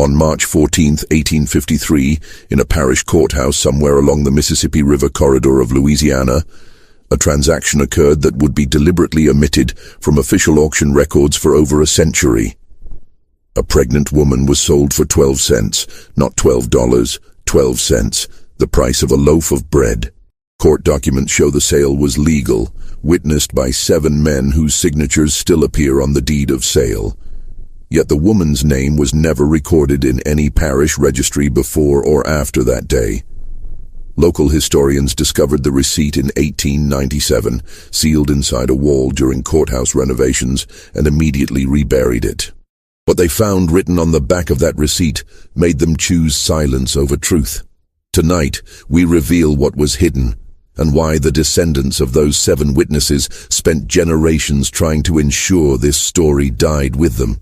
On March 14, 1853, in a parish courthouse somewhere along the Mississippi River corridor of Louisiana, a transaction occurred that would be deliberately omitted from official auction records for over a century. A pregnant woman was sold for 12 cents, not $12, 12 cents, the price of a loaf of bread. Court documents show the sale was legal, witnessed by 7 men whose signatures still appear on the deed of sale. Yet the woman's name was never recorded in any parish registry before or after that day. Local historians discovered the receipt in 1897, sealed inside a wall during courthouse renovations, and immediately reburied it. What they found written on the back of that receipt made them choose silence over truth. Tonight, we reveal what was hidden, and why the descendants of those 7 witnesses spent generations trying to ensure this story died with them.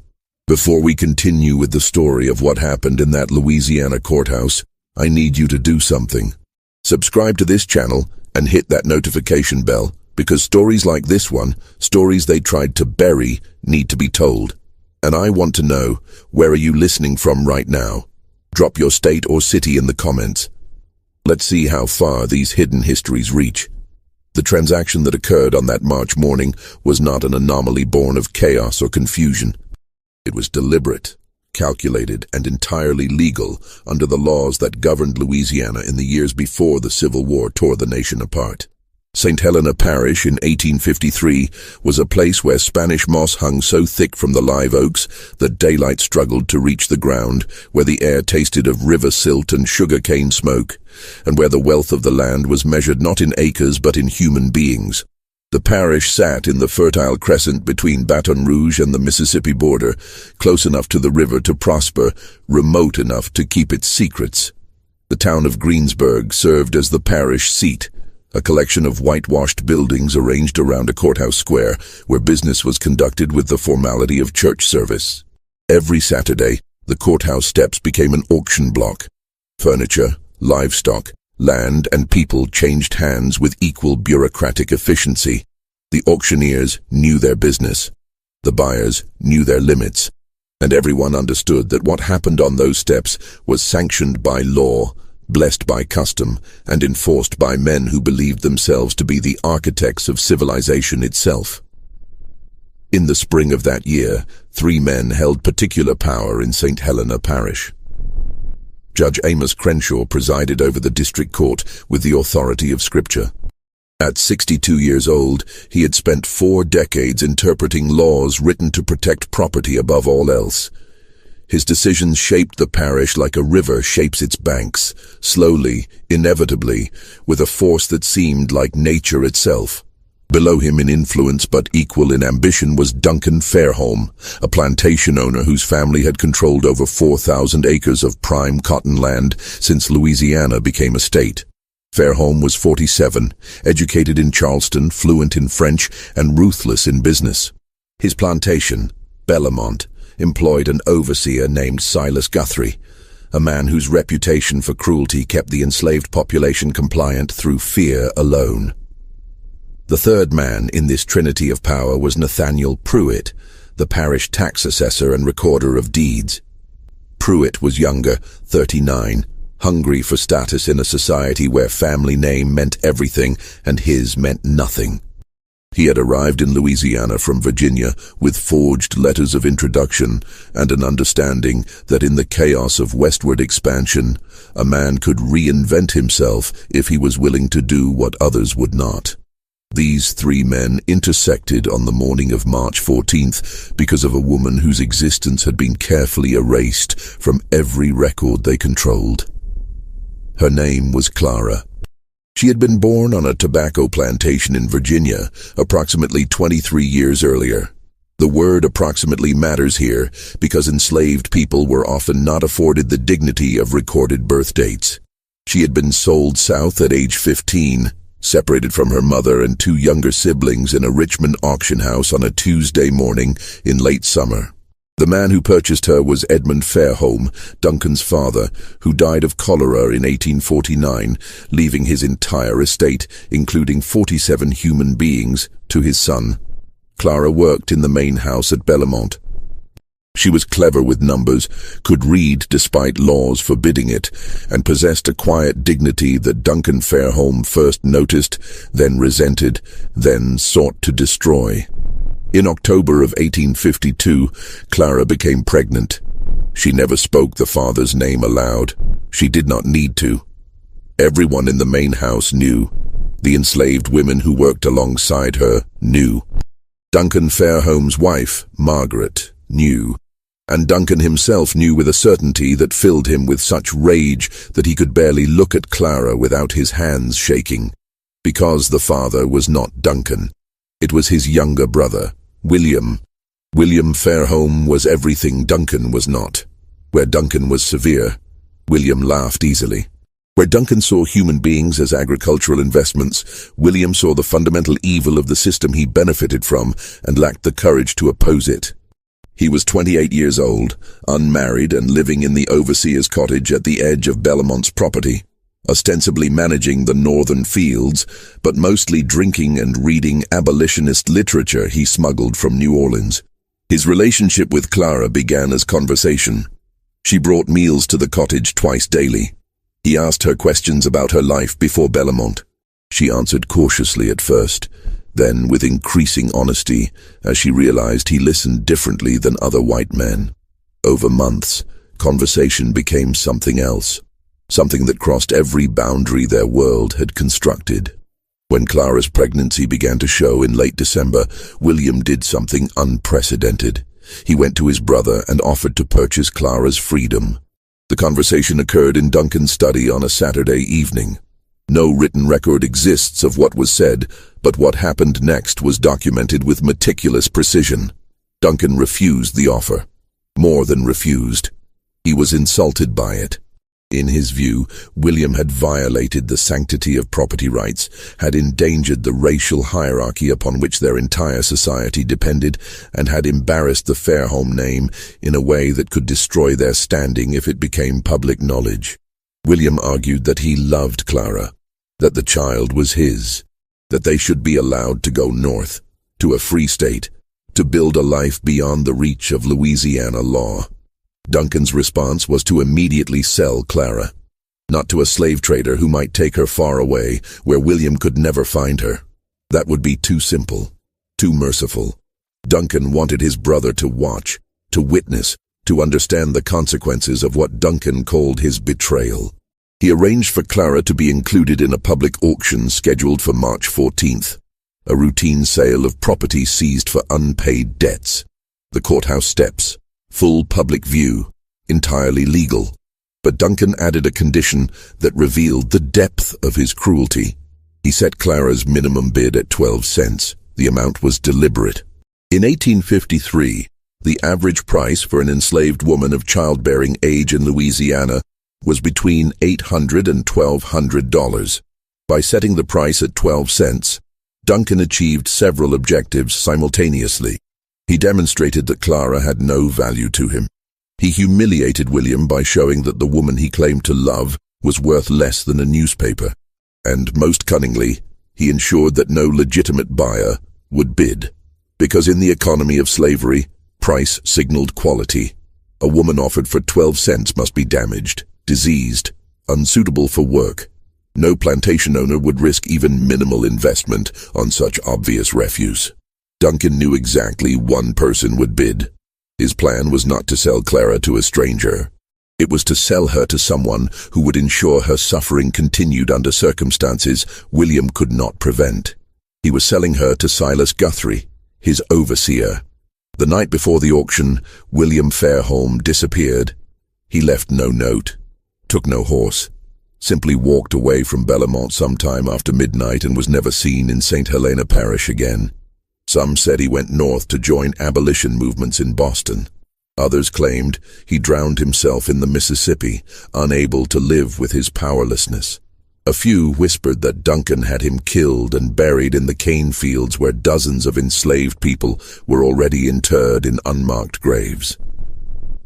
Before we continue with the story of what happened in that Louisiana courthouse, I need you to do something. Subscribe to this channel and hit that notification bell, because stories like this one, stories they tried to bury, need to be told. And I want to know, where are you listening from right now? Drop your state or city in the comments. Let's see how far these hidden histories reach. The transaction that occurred on that March morning was not an anomaly born of chaos or confusion. It was deliberate, calculated, and entirely legal under the laws that governed Louisiana in the years before the Civil War tore the nation apart. St. Helena Parish in 1853 was a place where Spanish moss hung so thick from the live oaks that daylight struggled to reach the ground, where the air tasted of river silt and sugar-cane smoke, and where the wealth of the land was measured not in acres but in human beings. The parish sat in the Fertile Crescent between Baton Rouge and the Mississippi border, close enough to the river to prosper, remote enough to keep its secrets. The town of Greensburg served as the parish seat, a collection of whitewashed buildings arranged around a courthouse square where business was conducted with the formality of church service. Every Saturday, the courthouse steps became an auction block. Furniture, livestock, land and people changed hands with equal bureaucratic efficiency. The auctioneers knew their business. The buyers knew their limits. And everyone understood that what happened on those steps was sanctioned by law, blessed by custom, and enforced by men who believed themselves to be the architects of civilization itself. In the spring of that year, 3 men held particular power in St. Helena Parish. Judge Amos Crenshaw presided over the district court with the authority of Scripture. At 62 years old, he had spent 4 decades interpreting laws written to protect property above all else. His decisions shaped the parish like a river shapes its banks, slowly, inevitably, with a force that seemed like nature itself. Below him in influence but equal in ambition was Duncan Fairholme, a plantation owner whose family had controlled over 4,000 acres of prime cotton land since Louisiana became a state. Fairholme was 47, educated in Charleston, fluent in French, and ruthless in business. His plantation, Bellamont, employed an overseer named Silas Guthrie, a man whose reputation for cruelty kept the enslaved population compliant through fear alone. The third man in this trinity of power was Nathaniel Pruitt, the parish tax assessor and recorder of deeds. Pruitt was younger, 39, hungry for status in a society where family name meant everything and his meant nothing. He had arrived in Louisiana from Virginia with forged letters of introduction and an understanding that in the chaos of westward expansion, a man could reinvent himself if he was willing to do what others would not. These 3 men intersected on the morning of March 14th because of a woman whose existence had been carefully erased from every record they controlled. Her name was Clara. She had been born on a tobacco plantation in Virginia approximately 23 years earlier. The word approximately matters here because enslaved people were often not afforded the dignity of recorded birth dates. She had been sold south at age 15, separated from her mother and 2 younger siblings in a Richmond auction house on a Tuesday morning in late summer. The man who purchased her was Edmund Fairholme, Duncan's father, who died of cholera in 1849, leaving his entire estate, including 47 human beings, to his son. Clara worked in the main house at Bellamont. She was clever with numbers, could read despite laws forbidding it, and possessed a quiet dignity that Duncan Fairholme first noticed, then resented, then sought to destroy. In October of 1852, Clara became pregnant. She never spoke the father's name aloud. She did not need to. Everyone in the main house knew. The enslaved women who worked alongside her knew. Duncan Fairholme's wife, Margaret, knew. And Duncan himself knew with a certainty that filled him with such rage that he could barely look at Clara without his hands shaking. Because the father was not Duncan. It was his younger brother, William. William Fairholme was everything Duncan was not. Where Duncan was severe, William laughed easily. Where Duncan saw human beings as agricultural investments, William saw the fundamental evil of the system he benefited from and lacked the courage to oppose it. He was 28 years old, unmarried and living in the overseer's cottage at the edge of Belmont's property, ostensibly managing the northern fields, but mostly drinking and reading abolitionist literature he smuggled from New Orleans. His relationship with Clara began as conversation. She brought meals to the cottage twice daily. He asked her questions about her life before Belmont. She answered cautiously at first, then with increasing honesty, as she realized he listened differently than other white men. Over months, conversation became something else, something that crossed every boundary their world had constructed. When Clara's pregnancy began to show in late December, William did something unprecedented. He went to his brother and offered to purchase Clara's freedom. The conversation occurred in Duncan's study on a Saturday evening. No written record exists of what was said, but what happened next was documented with meticulous precision. Duncan refused the offer. More than refused. He was insulted by it. In his view, William had violated the sanctity of property rights, had endangered the racial hierarchy upon which their entire society depended, and had embarrassed the Fairholme name in a way that could destroy their standing if it became public knowledge. William argued that he loved Clara, that the child was his, that they should be allowed to go north, to a free state, to build a life beyond the reach of Louisiana law. Duncan's response was to immediately sell Clara, not to a slave trader who might take her far away, where William could never find her. That would be too simple, too merciful. Duncan wanted his brother to watch, to witness, to understand the consequences of what Duncan called his betrayal. He arranged for Clara to be included in a public auction scheduled for March 14th, a routine sale of property seized for unpaid debts. The courthouse steps, full public view, entirely legal. But Duncan added a condition that revealed the depth of his cruelty. He set Clara's minimum bid at 12 cents. The amount was deliberate. In 1853, the average price for an enslaved woman of childbearing age in Louisiana was between $800 and $1,200. By setting the price at 12 cents, Duncan achieved several objectives simultaneously. He demonstrated that Clara had no value to him. He humiliated William by showing that the woman he claimed to love was worth less than a newspaper. And most cunningly, he ensured that no legitimate buyer would bid. Because in the economy of slavery, price signaled quality. A woman offered for 12 cents must be damaged, diseased, unsuitable for work. No plantation owner would risk even minimal investment on such obvious refuse. Duncan knew exactly one person would bid. His plan was not to sell Clara to a stranger. It was to sell her to someone who would ensure her suffering continued under circumstances William could not prevent. He was selling her to Silas Guthrie, his overseer. The night before the auction, William Fairholme disappeared. He left no note, took no horse, simply walked away from Belmont sometime after midnight and was never seen in St. Helena Parish again. Some said he went north to join abolition movements in Boston. Others claimed he drowned himself in the Mississippi, unable to live with his powerlessness. A few whispered that Duncan had him killed and buried in the cane fields where dozens of enslaved people were already interred in unmarked graves.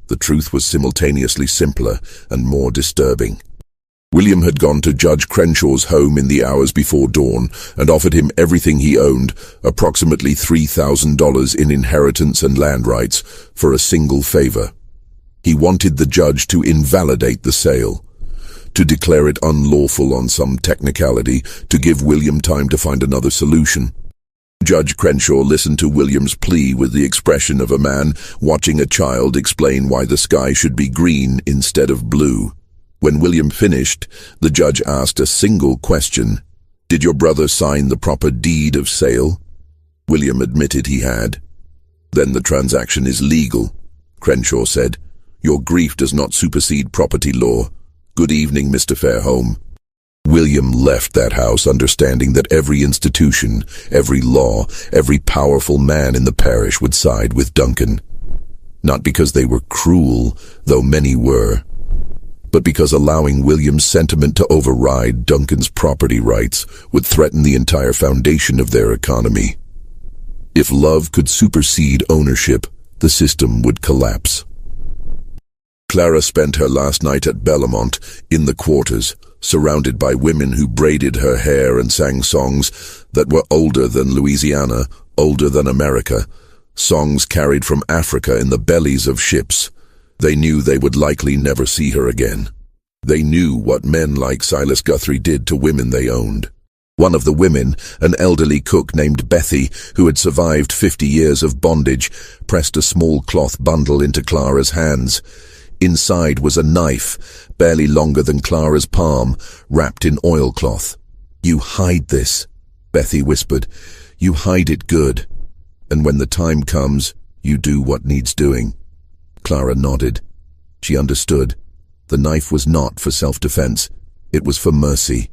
The truth was simultaneously simpler and more disturbing. William had gone to Judge Crenshaw's home in the hours before dawn and offered him everything he owned, approximately $3,000 in inheritance and land rights, for a single favor. He wanted the judge to invalidate the sale, to declare it unlawful on some technicality, to give William time to find another solution. Judge Crenshaw listened to William's plea with the expression of a man watching a child explain why the sky should be green instead of blue. When William finished, the judge asked a single question. "Did your brother sign the proper deed of sale?" William admitted he had. "Then the transaction is legal," Crenshaw said. "Your grief does not supersede property law. Good evening, Mr. Fairholme." William left that house understanding that every institution, every law, every powerful man in the parish would side with Duncan. Not because they were cruel, though many were, but because allowing William's sentiment to override Duncan's property rights would threaten the entire foundation of their economy. If love could supersede ownership, the system would collapse. Clara spent her last night at Bellamont, in the quarters, surrounded by women who braided her hair and sang songs that were older than Louisiana, older than America, songs carried from Africa in the bellies of ships. They knew they would likely never see her again. They knew what men like Silas Guthrie did to women they owned. One of the women, an elderly cook named Bethy, who had survived 50 years of bondage, pressed a small cloth bundle into Clara's hands. Inside was a knife, barely longer than Clara's palm, wrapped in oilcloth. "You hide this," Bethy whispered. "You hide it good. And when the time comes, you do what needs doing." Clara nodded. She understood. The knife was not for self-defense. It was for mercy.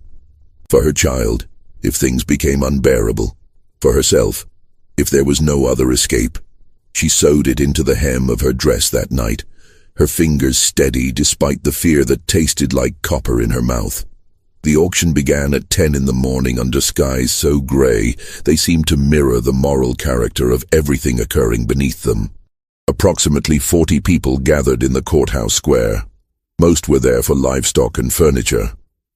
For her child, if things became unbearable. For herself, if there was no other escape. She sewed it into the hem of her dress that night, her fingers steady despite the fear that tasted like copper in her mouth. The auction began at 10 in the morning under skies so grey they seemed to mirror the moral character of everything occurring beneath them. Approximately 40 people gathered in the courthouse square. Most were there for livestock and furniture.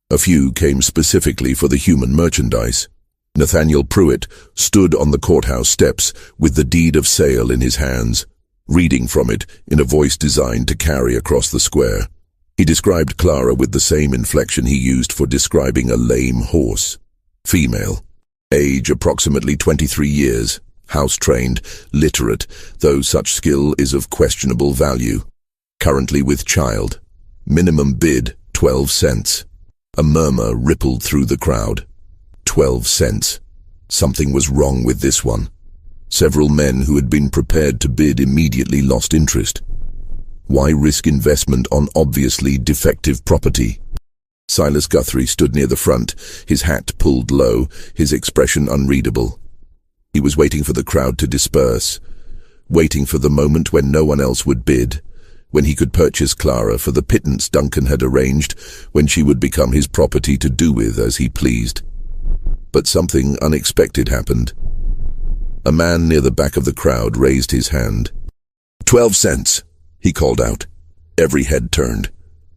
A few came specifically for the human merchandise. Nathaniel Pruitt stood on the courthouse steps with the deed of sale in his hands, reading from it in a voice designed to carry across the square. He described Clara with the same inflection he used for describing a lame horse. Female. Age approximately 23 years. House-trained, literate, though such skill is of questionable value. Currently with child. Minimum bid, 12 cents. A murmur rippled through the crowd. 12 cents. Something was wrong with this one. Several men who had been prepared to bid immediately lost interest. Why risk investment on obviously defective property? Silas Guthrie stood near the front, his hat pulled low, his expression unreadable. He was waiting for the crowd to disperse, waiting for the moment when no one else would bid, when he could purchase Clara for the pittance Duncan had arranged, when she would become his property to do with as he pleased. But something unexpected happened. A man near the back of the crowd raised his hand. 12 cents, he called out. Every head turned.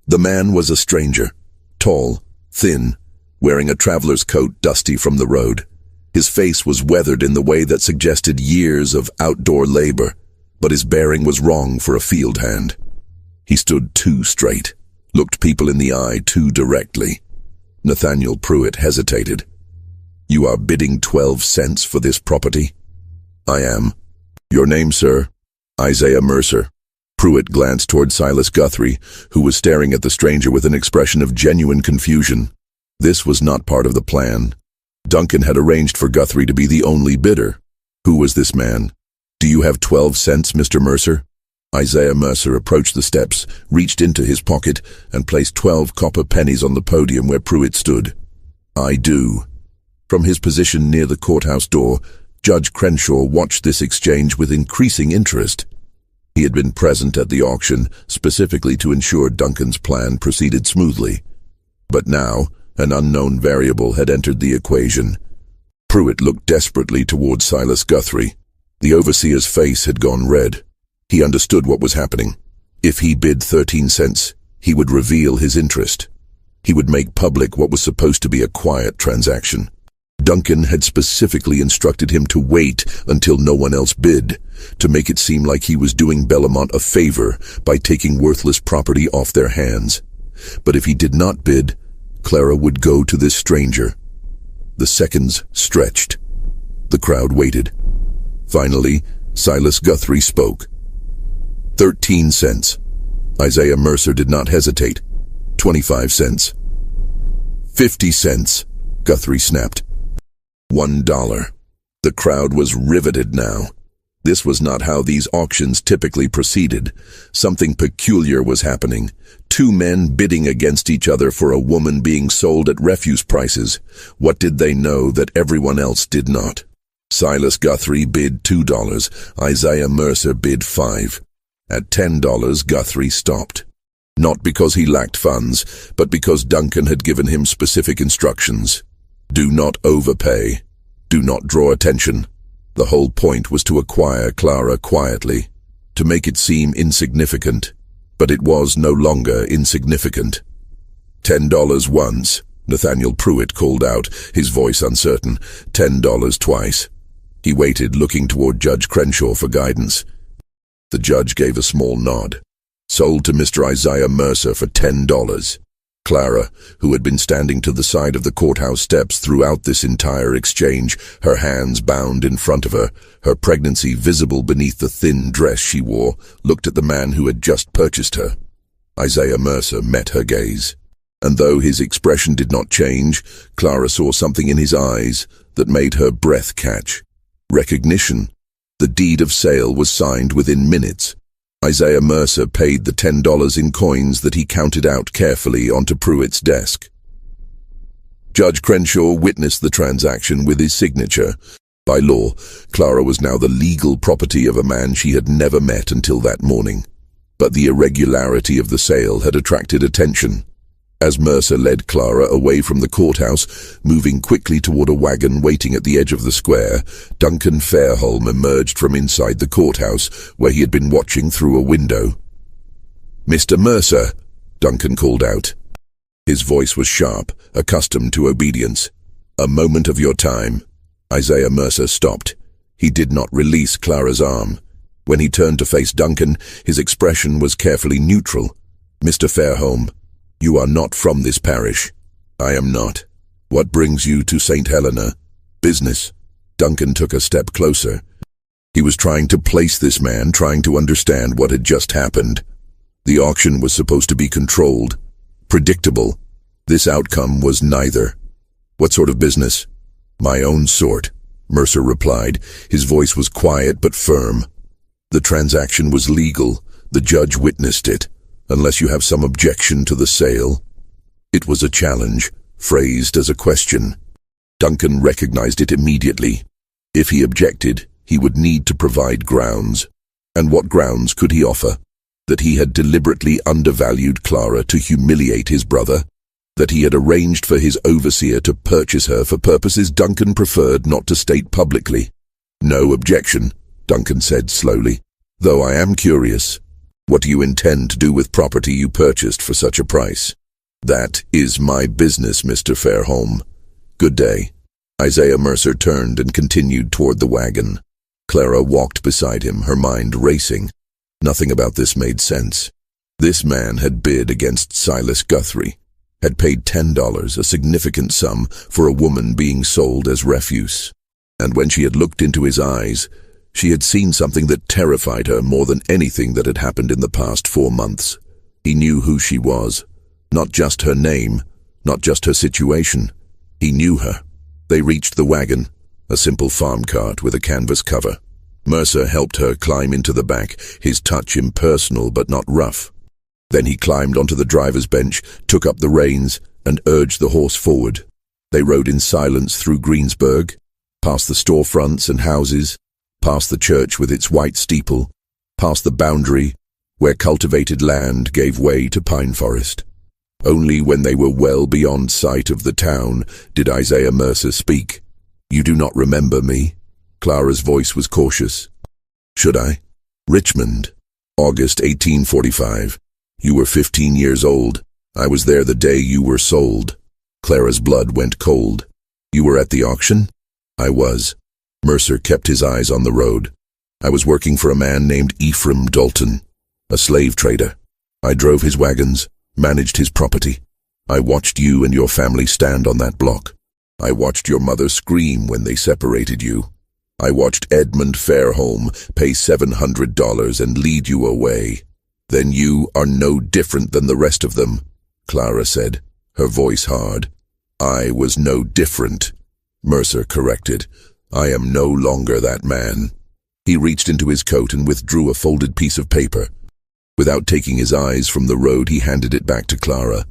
The man was a stranger, tall, thin, wearing a traveler's coat dusty from the road. His face was weathered in the way that suggested years of outdoor labor, but his bearing was wrong for a field hand. He stood too straight, looked people in the eye too directly. Nathaniel Pruitt hesitated. "You are bidding 12 cents for this property?" "I am." "Your name, sir?" "Isaiah Mercer." Pruitt glanced toward Silas Guthrie, who was staring at the stranger with an expression of genuine confusion. This was not part of the plan. Duncan had arranged for Guthrie to be the only bidder. Who was this man? "Do you have 12 cents, Mr. Mercer?" Isaiah Mercer approached the steps, reached into his pocket, and placed 12 copper pennies on the podium where Pruitt stood. "I do." From his position near the courthouse door, Judge Crenshaw watched this exchange with increasing interest. He had been present at the auction, specifically to ensure Duncan's plan proceeded smoothly. But now, an unknown variable had entered the equation. Pruitt looked desperately toward Silas Guthrie. The overseer's face had gone red. He understood what was happening. If he bid 13 cents, he would reveal his interest. He would make public what was supposed to be a quiet transaction. Duncan had specifically instructed him to wait until no one else bid, to make it seem like he was doing Bellamont a favor by taking worthless property off their hands. But if he did not bid, Clara would go to this stranger. The seconds stretched. The crowd waited. Finally, Silas Guthrie spoke. 13 cents. Isaiah Mercer did not hesitate. 25 cents. 50 cents, Guthrie snapped. $1. The crowd was riveted now. This was not how these auctions typically proceeded. Something peculiar was happening. Two men bidding against each other for a woman being sold at refuse prices. What did they know that everyone else did not? Silas Guthrie bid $2. Isaiah Mercer bid $5. At $10, Guthrie stopped. Not because he lacked funds, but because Duncan had given him specific instructions. Do not overpay. Do not draw attention. The whole point was to acquire Clara quietly, to make it seem insignificant. But it was no longer insignificant. $10 once, Nathaniel Pruitt called out, his voice uncertain. $10 twice. He waited, looking toward Judge Crenshaw for guidance. The judge gave a small nod. Sold to Mr. Isaiah Mercer for $10. Clara, who had been standing to the side of the courthouse steps throughout this entire exchange, her hands bound in front of her, her pregnancy visible beneath the thin dress she wore, looked at the man who had just purchased her. Isaiah Mercer met her gaze. And though his expression did not change, Clara saw something in his eyes that made her breath catch. Recognition. The deed of sale was signed within minutes. Isaiah Mercer paid the $10 in coins that he counted out carefully onto Pruitt's desk. Judge Crenshaw witnessed the transaction with his signature. By law, Clara was now the legal property of a man she had never met until that morning. But the irregularity of the sale had attracted attention. As Mercer led Clara away from the courthouse, moving quickly toward a wagon waiting at the edge of the square, Duncan Fairholm emerged from inside the courthouse, where he had been watching through a window. "Mr. Mercer," Duncan called out. His voice was sharp, accustomed to obedience. "A moment of your time." Isaiah Mercer stopped. He did not release Clara's arm. When he turned to face Duncan, his expression was carefully neutral. "Mr. Fairholm, you are not from this parish." "I am not." "What brings you to St. Helena?" "Business." Duncan took a step closer. He was trying to place this man, trying to understand what had just happened. The auction was supposed to be controlled, predictable. This outcome was neither. "What sort of business?" "My own sort," Mercer replied. His voice was quiet but firm. "The transaction was legal. The judge witnessed it. Unless you have some objection to the sale." It was a challenge, phrased as a question. Duncan recognized it immediately. If he objected, he would need to provide grounds. And what grounds could he offer? That he had deliberately undervalued Clara to humiliate his brother? That he had arranged for his overseer to purchase her for purposes Duncan preferred not to state publicly? "No objection," Duncan said slowly. "Though I am curious. What do you intend to do with property you purchased for such a price?" "That is my business, Mr. Fairholm. Good day." Isaiah Mercer turned and continued toward the wagon. Clara walked beside him, her mind racing. Nothing about this made sense. This man had bid against Silas Guthrie, had paid $10, a significant sum, for a woman being sold as refuse. And when she had looked into his eyes, she had seen something that terrified her more than anything that had happened in the past 4 months. He knew who she was. Not just her name, not just her situation. He knew her. They reached the wagon, a simple farm cart with a canvas cover. Mercer helped her climb into the back, his touch impersonal but not rough. Then he climbed onto the driver's bench, took up the reins, and urged the horse forward. They rode in silence through Greensburg, past the storefronts and houses, past the church with its white steeple, past the boundary where cultivated land gave way to pine forest. Only when they were well beyond sight of the town did Isaiah Mercer speak. "You do not remember me?" Clara's voice was cautious. "Should I?" "Richmond, August 1845. You were 15 years old. I was there the day you were sold. Clara's blood went cold. You were at the auction? I was. Mercer kept his eyes on the road. I was working for a man named Ephraim Dalton, a slave trader. I drove his wagons, managed his property. I watched you and your family stand on that block. I watched your mother scream when they separated you. I watched Edmund Fairholme pay $700 and lead you away. Then you are no different than the rest of them, Clara said, her voice hard. I was no different. Mercer corrected. I am no longer that man. He reached into his coat and withdrew a folded piece of paper. Without taking his eyes from the road, he handed it back to Clara.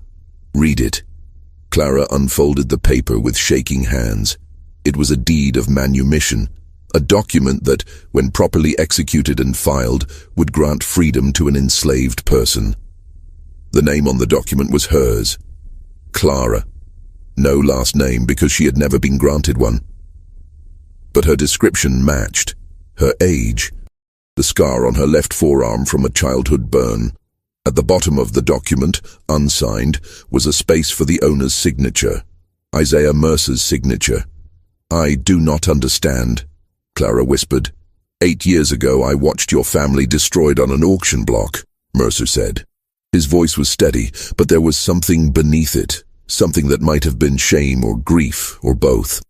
Read it. Clara unfolded the paper with shaking hands. It was a deed of manumission, a document that, when properly executed and filed, would grant freedom to an enslaved person. The name on the document was hers, Clara. No last name because she had never been granted one. But her description matched. Her age, the scar on her left forearm from a childhood burn. At the bottom of the document, unsigned, was a space for the owner's signature, Isaiah Mercer's signature. I do not understand, Clara whispered. 8 years ago I watched your family destroyed on an auction block, Mercer said. His voice was steady, but there was something beneath it, something that might have been shame or grief, or both.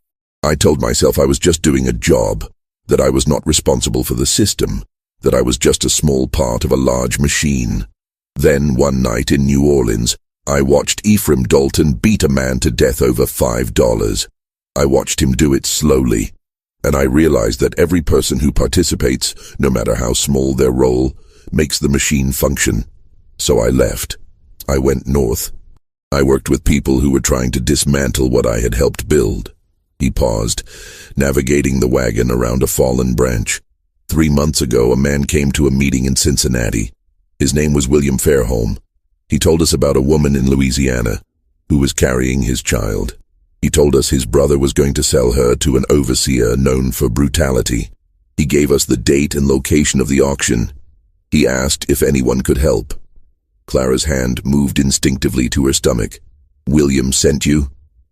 I told myself I was just doing a job, that I was not responsible for the system, that I was just a small part of a large machine. Then, one night in New Orleans, I watched Ephraim Dalton beat a man to death over $5. I watched him do it slowly, and I realized that every person who participates, no matter how small their role, makes the machine function. So I left. I went north. I worked with people who were trying to dismantle what I had helped build. He paused, navigating the wagon around a fallen branch. 3 months ago, a man came to a meeting in Cincinnati. His name was William Fairholme. He told us about a woman in Louisiana who was carrying his child. He told us his brother was going to sell her to an overseer known for brutality. He gave us the date and location of the auction. He asked if anyone could help. Clara's hand moved instinctively to her stomach. William sent you?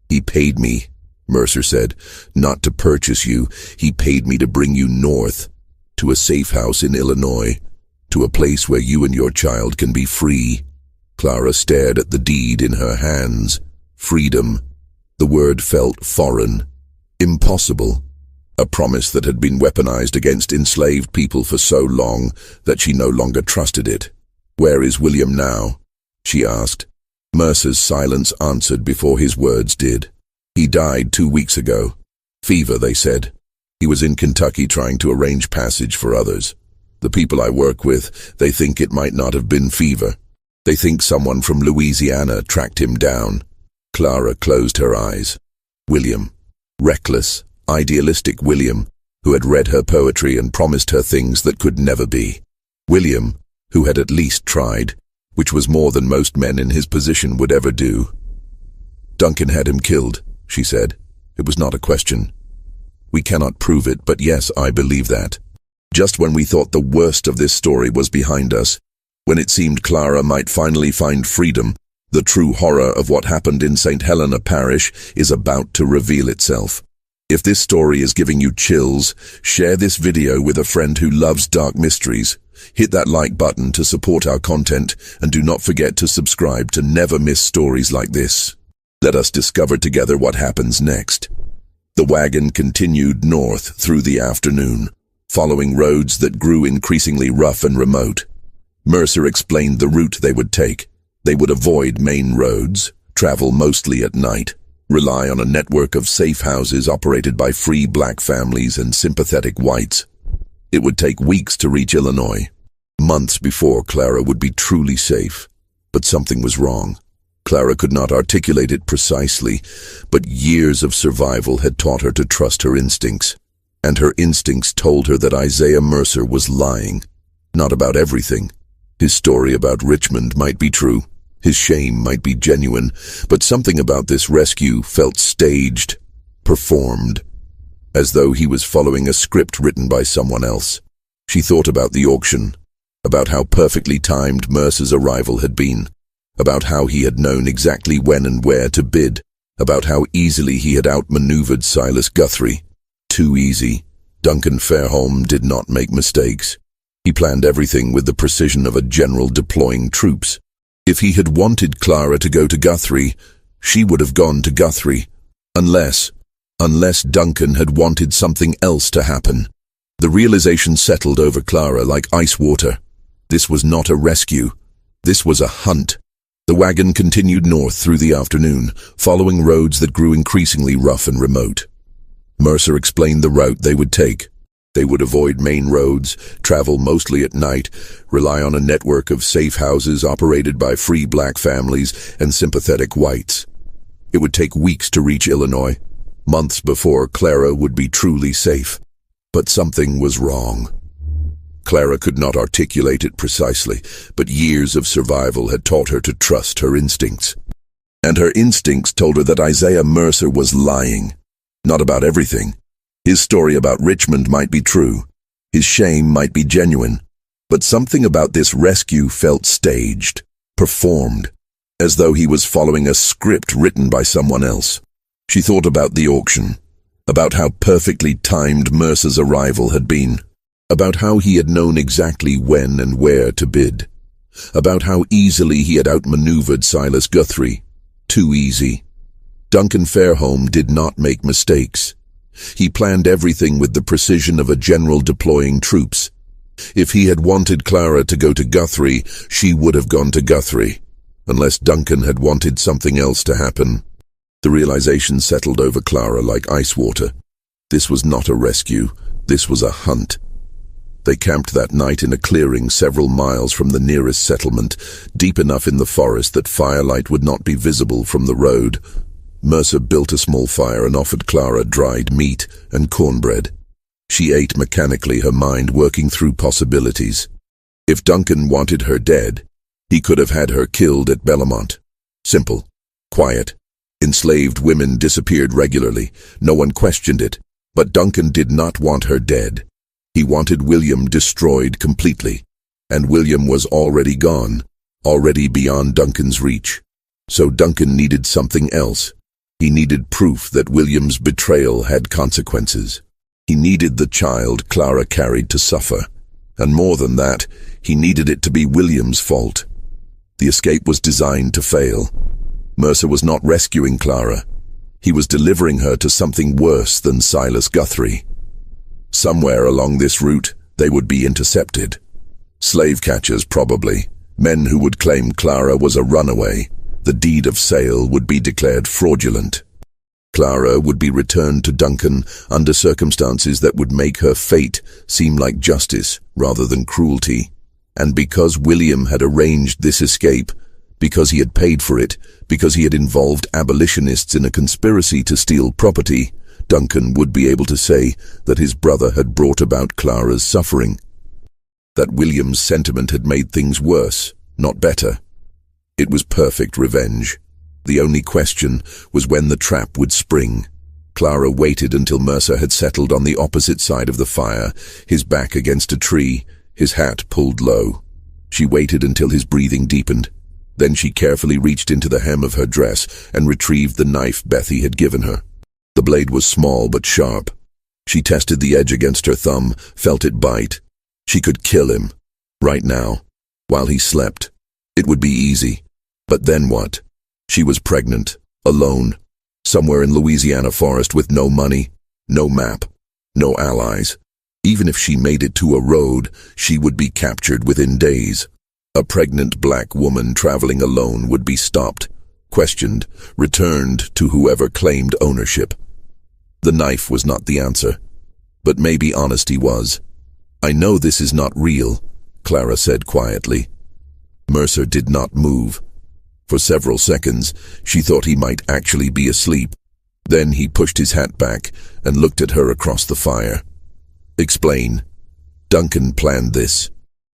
He paid me, Mercer said. Not to purchase you. He paid me to bring you north, to a safe house in Illinois, to a place where you and your child can be free. Clara stared at the deed in her hands. Freedom. The word felt foreign. Impossible. A promise that had been weaponized against enslaved people for so long that she no longer trusted it. Where is William now? She asked. Mercer's silence answered before his words did. He died 2 weeks ago. Fever, they said. He was in Kentucky trying to arrange passage for others. The people I work with, they think it might not have been fever. They think someone from Louisiana tracked him down. Clara closed her eyes. William. Reckless, idealistic William, who had read her poetry and promised her things that could never be. William, who had at least tried, which was more than most men in his position would ever do. Duncan had him killed, she said. It was not a question. We cannot prove it, but yes, I believe that. Just when we thought the worst of this story was behind us, when it seemed Clara might finally find freedom, the true horror of what happened in St. Helena Parish is about to reveal itself. If this story is giving you chills, share this video with a friend who loves dark mysteries. Hit that like button to support our content, and do not forget to subscribe to never miss stories like this. Let us discover together what happens next. The wagon continued north through the afternoon, following roads that grew increasingly rough and remote. Mercer explained the route they would take. They would avoid main roads, travel mostly at night, rely on a network of safe houses operated by free black families and sympathetic whites. It would take weeks to reach Illinois. Months before Clara would be truly safe. But something was wrong. Clara could not articulate it precisely, but years of survival had taught her to trust her instincts. And her instincts told her that Isaiah Mercer was lying. Not about everything. His story about Richmond might be true. His shame might be genuine, but something about this rescue felt staged, performed, as though he was following a script written by someone else. She thought about the auction, about how perfectly timed Mercer's arrival had been. about how he had known exactly when and where to bid, about how easily he had outmaneuvered Silas Guthrie. Too easy. Duncan Fairholme did not make mistakes. He planned everything with the precision of a general deploying troops. If he had wanted Clara to go to Guthrie, she would have gone to Guthrie. Unless Duncan had wanted something else to happen. The realization settled over Clara like ice water. This was not a rescue. This was a hunt. The wagon continued north through the afternoon, following roads that grew increasingly rough and remote. Mercer explained the route they would take. They would avoid main roads, travel mostly at night, rely on a network of safe houses operated by free black families and sympathetic whites. It would take weeks to reach Illinois. Months before Clara would be truly safe. But something was wrong. Clara could not articulate it precisely, but years of survival had taught her to trust her instincts. And her instincts told her that Isaiah Mercer was lying. Not about everything. His story about Richmond might be true. His shame might be genuine. But something about this rescue felt staged, performed, as though he was following a script written by someone else. She thought about the auction, about how perfectly timed Mercer's arrival had been, about how he had known exactly when and where to bid, about how easily he had outmaneuvered Silas Guthrie. Too easy. Duncan Fairholme did not make mistakes. He planned everything with the precision of a general deploying troops. If he had wanted Clara to go to Guthrie, she would have gone to Guthrie, unless Duncan had wanted something else to happen. The realization settled over Clara like ice water. This was not a rescue. This was a hunt. They camped that night in a clearing several miles from the nearest settlement, deep enough in the forest that firelight would not be visible from the road. Mercer built a small fire and offered Clara dried meat and cornbread. She ate mechanically, her mind working through possibilities. If Duncan wanted her dead, he could have had her killed at Bellamont. Simple. Quiet. Enslaved women disappeared regularly. No one questioned it. But Duncan did not want her dead. He wanted William destroyed completely. And William was already gone, already beyond Duncan's reach. So Duncan needed something else. He needed proof that William's betrayal had consequences. He needed the child Clara carried to suffer. And more than that, he needed it to be William's fault. The escape was designed to fail. Mercer was not rescuing Clara. He was delivering her to something worse than Silas Guthrie. Somewhere along this route, they would be intercepted. Slave catchers, probably. Men who would claim Clara was a runaway. The deed of sale would be declared fraudulent. Clara would be returned to Duncan under circumstances that would make her fate seem like justice rather than cruelty. And because William had arranged this escape, because he had paid for it, because he had involved abolitionists in a conspiracy to steal property, Duncan would be able to say that his brother had brought about Clara's suffering. That William's sentiment had made things worse, not better. It was perfect revenge. The only question was when the trap would spring. Clara waited until Mercer had settled on the opposite side of the fire, his back against a tree, his hat pulled low. She waited until his breathing deepened. Then she carefully reached into the hem of her dress and retrieved the knife Bethy had given her. The blade was small but sharp. She tested the edge against her thumb, felt it bite. She could kill him. Right now. While he slept. It would be easy. But then what? She was pregnant, alone, somewhere in Louisiana forest with no money, no map, no allies. Even if she made it to a road, she would be captured within days. A pregnant black woman traveling alone would be stopped, questioned, returned to whoever claimed ownership. The knife was not the answer, but maybe honesty was. "I know this is not real," Clara said quietly. Mercer did not move. For several seconds, she thought he might actually be asleep. Then he pushed his hat back and looked at her across the fire. "Explain." "Duncan planned this.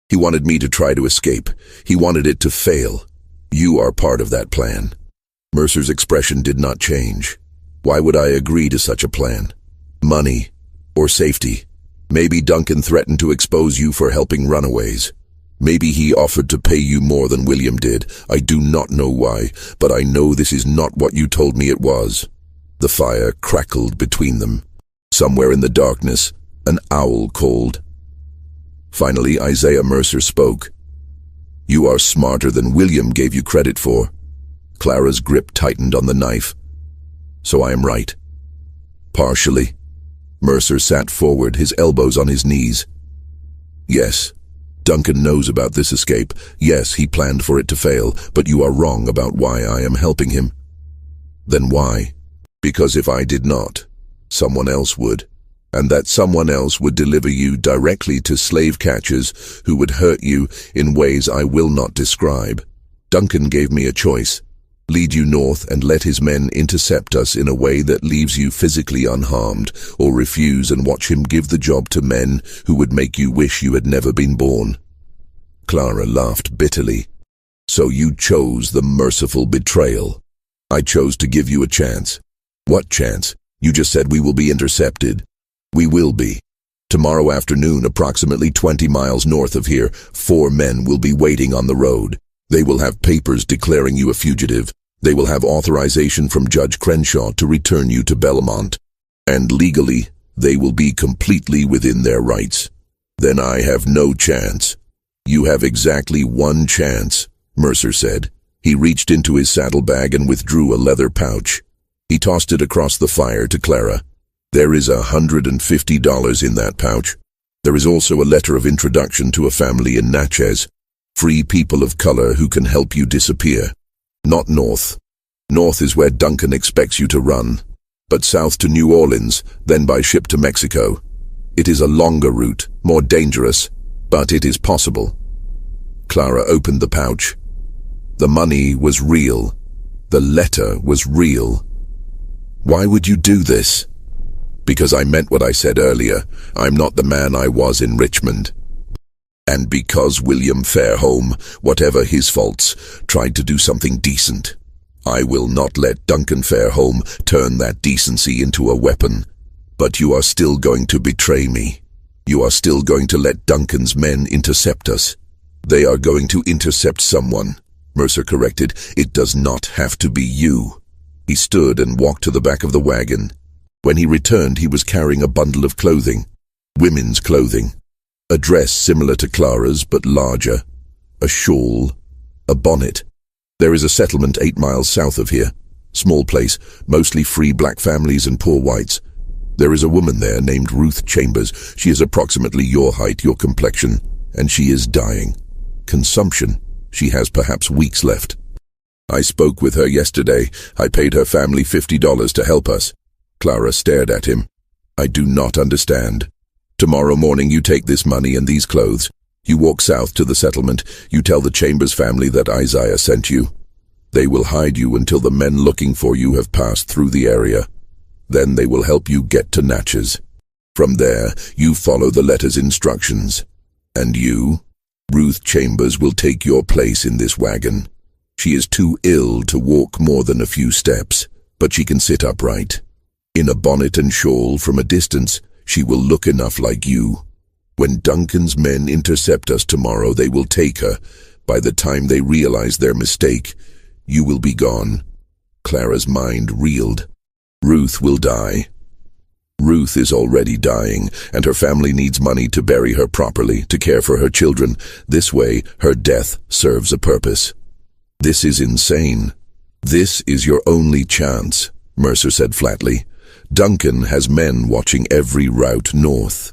He wanted me to try to escape. He wanted it to fail. You are part of that plan." Mercer's expression did not change. "Why would I agree to such a plan? Money or safety? Maybe Duncan threatened to expose you for helping runaways. Maybe he offered to pay you more than William did. I do not know why, but I know this is not what you told me it was." The fire crackled between them. Somewhere in the darkness, an owl called. Finally, Isaiah Mercer spoke. "You are smarter than William gave you credit for." Clara's grip tightened on the knife. "So I am right." "Partially." Mercer sat forward, his elbows on his knees. "Yes, Duncan knows about this escape. Yes, he planned for it to fail, but you are wrong about why I am helping him." "Then why?" "Because if I did not, someone else would. And that someone else would deliver you directly to slave catchers who would hurt you in ways I will not describe. Duncan gave me a choice. Lead you north and let his men intercept us in a way that leaves you physically unharmed, or refuse and watch him give the job to men who would make you wish you had never been born." Clara laughed bitterly. "So you chose the merciful betrayal. I chose to give you a chance." "What chance? You just said we will be intercepted." "We will be. Tomorrow afternoon, approximately 20 miles north of here, 4 men will be waiting on the road. They will have papers declaring you a fugitive. They will have authorization from Judge Crenshaw to return you to Belmont. And legally, they will be completely within their rights. Then I have no chance." "You have exactly 1 chance," Mercer said. He reached into his saddlebag and withdrew a leather pouch. He tossed it across the fire to Clara. "There is $150 in that pouch. There is also a letter of introduction to a family in Natchez. Free people of color who can help you disappear. Not north. North is where Duncan expects you to run. But south to New Orleans, then by ship to Mexico. It is a longer route, more dangerous, but it is possible." Clara opened the pouch. The money was real. The letter was real. "Why would you do this?" "Because I meant what I said earlier. I'm not the man I was in Richmond. And because William Fairholme, whatever his faults, tried to do something decent. I will not let Duncan Fairholme turn that decency into a weapon. But you are still going to betray me. You are still going to let Duncan's men intercept us." "They are going to intercept someone," Mercer corrected. "It does not have to be you." He stood and walked to the back of the wagon. When he returned, he was carrying a bundle of clothing. Women's clothing. A dress similar to Clara's, but larger. A shawl. A bonnet. "There is a settlement 8 miles south of here. Small place, mostly free black families and poor whites. There is a woman there named Ruth Chambers. She is approximately your height, your complexion, and she is dying. Consumption. She has perhaps weeks left. I spoke with her yesterday. I paid her family $50 to help us." Clara stared at him. "I do not understand. Tomorrow morning you take this money and these clothes. You walk south to the settlement. You tell the Chambers family that Isaiah sent you. They will hide you until the men looking for you have passed through the area. Then they will help you get to Natchez. From there, you follow the letter's instructions. And you, Ruth Chambers, will take your place in this wagon. She is too ill to walk more than a few steps, but she can sit upright. In a bonnet and shawl from a distance, she will look enough like you. When Duncan's men intercept us tomorrow, they will take her. By the time they realize their mistake, you will be gone." Clara's mind reeled. "Ruth will die. Ruth is already dying, and her family needs money to bury her properly, to care for her children. This way, her death serves a purpose." "This is insane." "This is your only chance," Mercer said flatly. "Duncan has men watching every route north.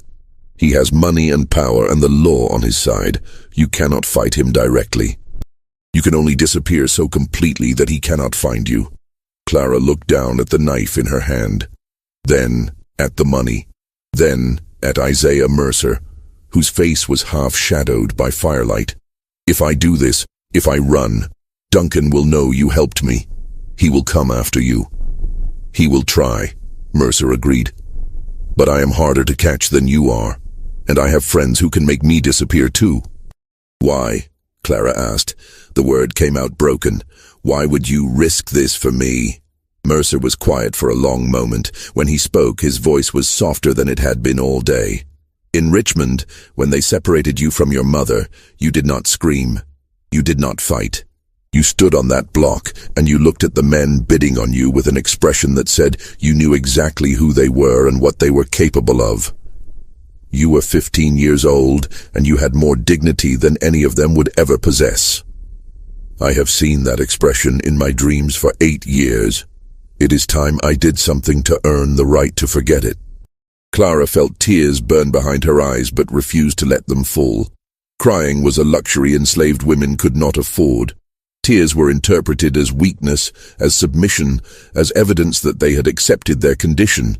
He has money and power and the law on his side. You cannot fight him directly. You can only disappear so completely that he cannot find you." Clara looked down at the knife in her hand, then at the money, then at Isaiah Mercer, whose face was half-shadowed by firelight. "If I do this, if I run, Duncan will know you helped me. He will come after you." "He will try," Mercer agreed. "But I am harder to catch than you are, and I have friends who can make me disappear too." "Why?" Clara asked. The word came out broken. "Why would you risk this for me?" Mercer was quiet for a long moment. When he spoke, his voice was softer than it had been all day. In Richmond, when they separated you from your mother, you did not scream. You did not fight. You stood on that block, and you looked at the men bidding on you with an expression that said you knew exactly who they were and what they were capable of. You were 15 years old, and you had more dignity than any of them would ever possess. I have seen that expression in my dreams for 8 years. It is time I did something to earn the right to forget it. Clara felt tears burn behind her eyes but refused to let them fall. Crying was a luxury enslaved women could not afford. Tears were interpreted as weakness, as submission, as evidence that they had accepted their condition.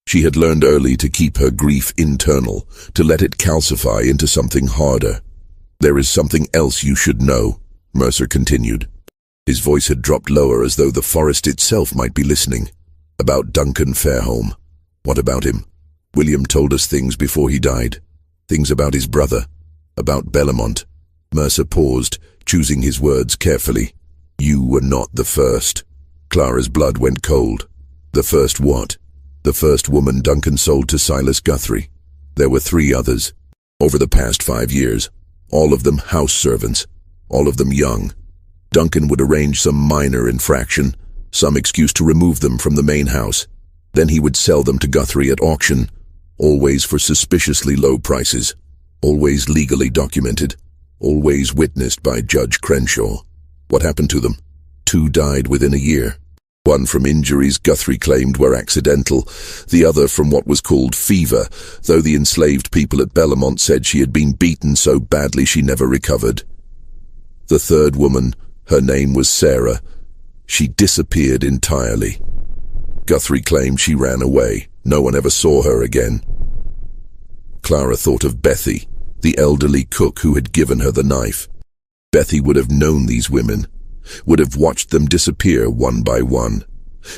She had learned early to keep her grief internal, to let it calcify into something harder. "There is something else you should know," Mercer continued. His voice had dropped lower as though the forest itself might be listening. "About Duncan Fairholme." "What about him?" "William told us things before he died. Things about his brother. About Bellamont." Mercer paused, choosing his words carefully. "You were not the first." Clara's blood went cold. "The first what?" "The first woman Duncan sold to Silas Guthrie. There were 3 others. Over the past 5 years. All of them house servants. All of them young. Duncan would arrange some minor infraction, some excuse to remove them from the main house. Then he would sell them to Guthrie at auction, always for suspiciously low prices, always legally documented, always witnessed by Judge Crenshaw. What happened to them? 2 died within a year. One from injuries Guthrie claimed were accidental, the other from what was called fever, though the enslaved people at Bellamont said she had been beaten so badly she never recovered. The 3rd woman, her name was Sarah. She disappeared entirely. Guthrie claimed she ran away. No one ever saw her again. Clara thought of Bethy, the elderly cook who had given her the knife. Bethy would have known these women, would have watched them disappear one by one,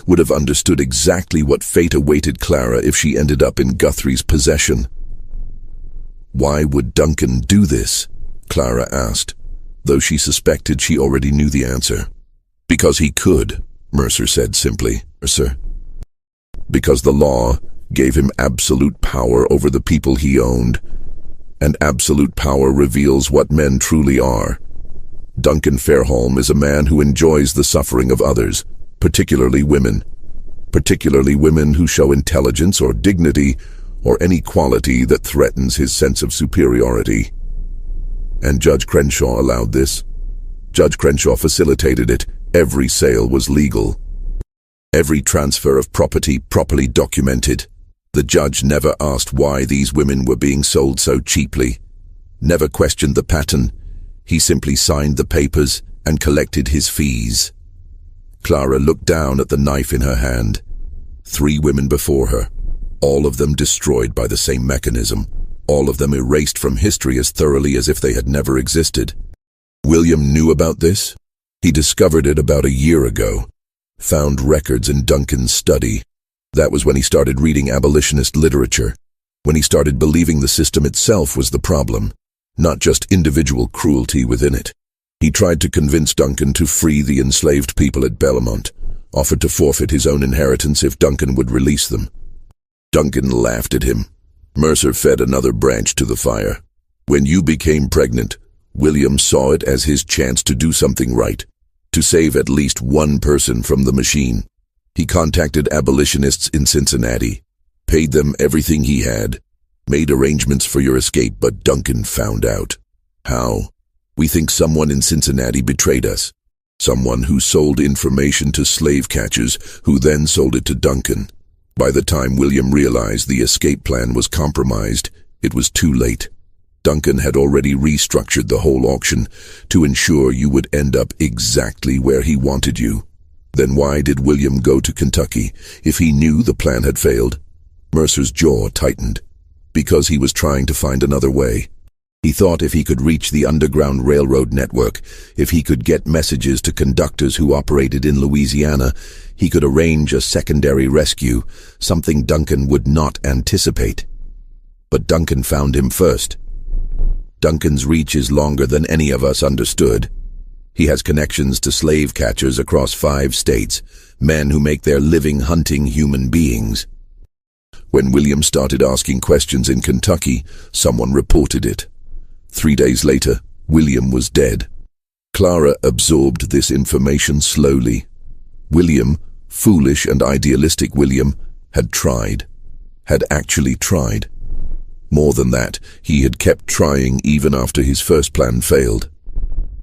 would have understood exactly what fate awaited Clara if she ended up in Guthrie's possession. Why would Duncan do this? Clara asked, though she suspected she already knew the answer. Because he could, Mercer said simply. Mercer. Because the law gave him absolute power over the people he owned, and absolute power reveals what men truly are. Duncan Fairholme is a man who enjoys the suffering of others, particularly women who show intelligence or dignity or any quality that threatens his sense of superiority. And Judge Crenshaw allowed this. Judge Crenshaw facilitated it. Every sale was legal. Every transfer of property properly documented. The judge never asked why these women were being sold so cheaply, never questioned the pattern. He simply signed the papers and collected his fees. Clara looked down at the knife in her hand. 3 women before her, all of them destroyed by the same mechanism, all of them erased from history as thoroughly as if they had never existed. William knew about this. He discovered it about a year ago, found records in Duncan's study. That was when he started reading abolitionist literature, when he started believing the system itself was the problem, not just individual cruelty within it. He tried to convince Duncan to free the enslaved people at Bellamont, offered to forfeit his own inheritance if Duncan would release them. Duncan laughed at him. Mercer fed another branch to the fire. When you became pregnant, William saw it as his chance to do something right, to save at least one person from the machine. He contacted abolitionists in Cincinnati, paid them everything he had, made arrangements for your escape, but Duncan found out. How? We think someone in Cincinnati betrayed us. Someone who sold information to slave catchers, who then sold it to Duncan. By the time William realized the escape plan was compromised, it was too late. Duncan had already restructured the whole auction to ensure you would end up exactly where he wanted you. Then why did William go to Kentucky if he knew the plan had failed? Mercer's jaw tightened. Because he was trying to find another way. He thought if he could reach the Underground Railroad network, if he could get messages to conductors who operated in Louisiana, he could arrange a secondary rescue, something Duncan would not anticipate. But Duncan found him first. Duncan's reach is longer than any of us understood. He has connections to slave catchers across 5 states, men who make their living hunting human beings. When William started asking questions in Kentucky, someone reported it. 3 days later, William was dead. Clara absorbed this information slowly. William, foolish and idealistic William, had actually tried. More than that, he had kept trying even after his first plan failed.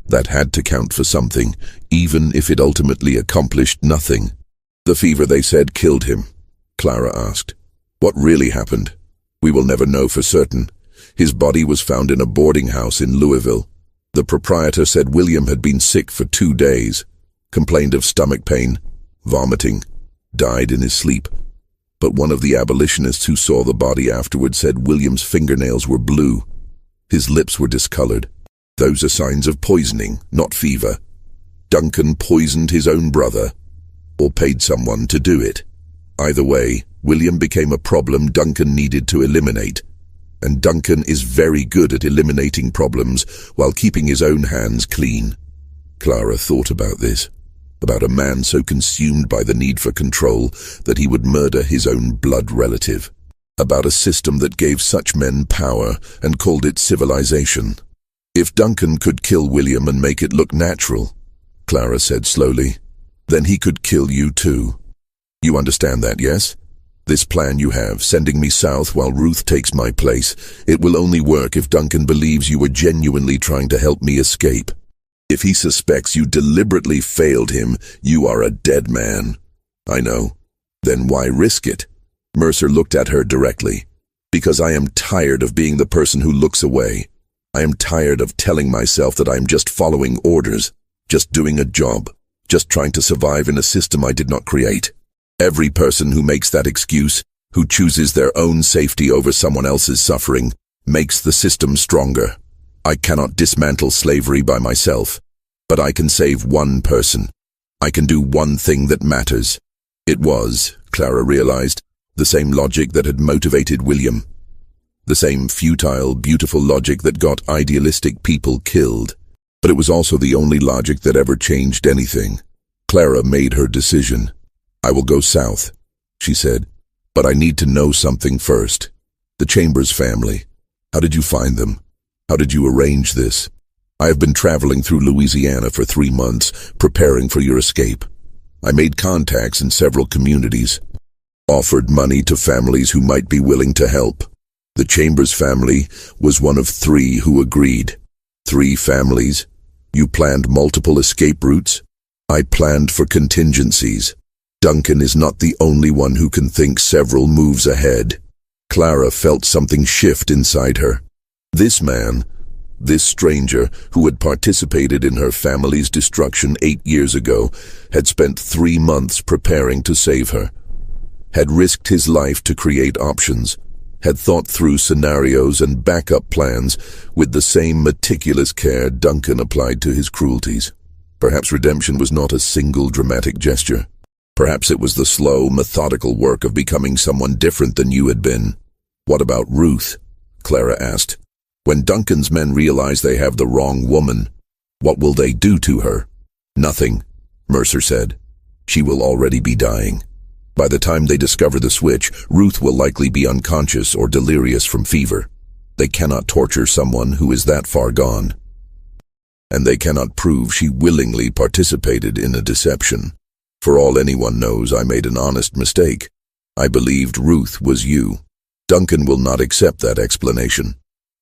That had to count for something, even if it ultimately accomplished nothing. The fever, they said, killed him. Clara asked, "What really happened?" "We will never know for certain. His body was found in a boarding house in Louisville. The proprietor said William had been sick for 2 days, complained of stomach pain, vomiting, died in his sleep. But one of the abolitionists who saw the body afterward said William's fingernails were blue. His lips were discolored. Those are signs of poisoning, not fever. Duncan poisoned his own brother, or paid someone to do it. Either way, William became a problem Duncan needed to eliminate. And Duncan is very good at eliminating problems while keeping his own hands clean." Clara thought about this, about a man so consumed by the need for control that he would murder his own blood relative, about a system that gave such men power and called it civilization. "If Duncan could kill William and make it look natural," Clara said slowly, "then he could kill you too. You understand that, yes? This plan you have, sending me south while Ruth takes my place, it will only work if Duncan believes you were genuinely trying to help me escape. If he suspects you deliberately failed him, you are a dead man." "I know. Then why risk it?" Mercer looked at her directly. "Because I am tired of being the person who looks away. I am tired of telling myself that I am just following orders, just doing a job, just trying to survive in a system I did not create. Every person who makes that excuse, who chooses their own safety over someone else's suffering, makes the system stronger. I cannot dismantle slavery by myself, but I can save one person. I can do one thing that matters." It was, Clara realized, the same logic that had motivated William. The same futile, beautiful logic that got idealistic people killed. But it was also the only logic that ever changed anything. Clara made her decision. "I will go south," she said, "but I need to know something first. The Chambers family. How did you find them? How did you arrange this? I have been traveling through Louisiana for 3 months, preparing for your escape. I made contacts in several communities, offered money to families who might be willing to help. The Chambers family was one of 3 who agreed. 3 families. You planned multiple escape routes. I planned for contingencies. Duncan is not the only one who can think several moves ahead." Clara felt something shift inside her. This man, this stranger who had participated in her family's destruction 8 years ago, had spent 3 months preparing to save her, had risked his life to create options, had thought through scenarios and backup plans with the same meticulous care Duncan applied to his cruelties. Perhaps redemption was not a single dramatic gesture. Perhaps it was the slow, methodical work of becoming someone different than you had been. "What about Ruth?" Clara asked. "When Duncan's men realize they have the wrong woman, what will they do to her?" "Nothing," Mercer said. "She will already be dying. By the time they discover the switch, Ruth will likely be unconscious or delirious from fever. They cannot torture someone who is that far gone. And they cannot prove she willingly participated in a deception. For all anyone knows, I made an honest mistake. I believed Ruth was you. Duncan will not accept that explanation.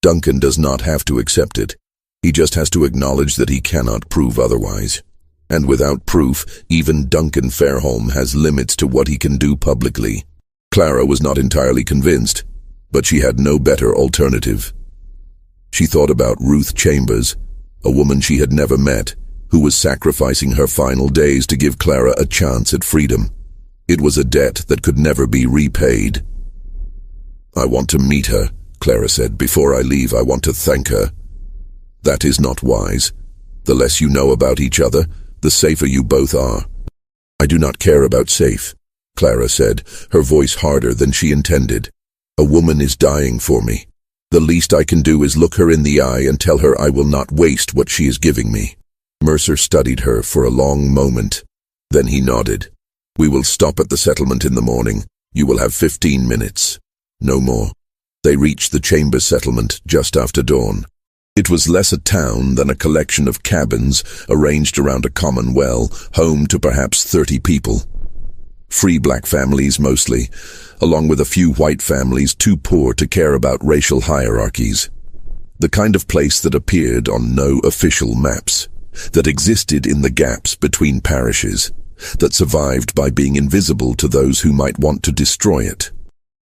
Duncan does not have to accept it. He just has to acknowledge that he cannot prove otherwise. And without proof, even Duncan Fairholme has limits to what he can do publicly." Clara was not entirely convinced, but she had no better alternative. She thought about Ruth Chambers, a woman she had never met, who was sacrificing her final days to give Clara a chance at freedom. It was a debt that could never be repaid. "I want to meet her," Clara said. "Before I leave, I want to thank her." "That is not wise. The less you know about each other, the safer you both are." "I do not care about safe," Clara said, her voice harder than she intended. "A woman is dying for me. The least I can do is look her in the eye and tell her I will not waste what she is giving me." Mercer studied her for a long moment. Then he nodded. "We will stop at the settlement in the morning. You will have 15 minutes. No more. They reached the Chambers settlement just after dawn. It was less a town than a collection of cabins arranged around a common well, home to perhaps 30 people. Free black families mostly, along with a few white families too poor to care about racial hierarchies. The kind of place that appeared on no official maps, that existed in the gaps between parishes, that survived by being invisible to those who might want to destroy it.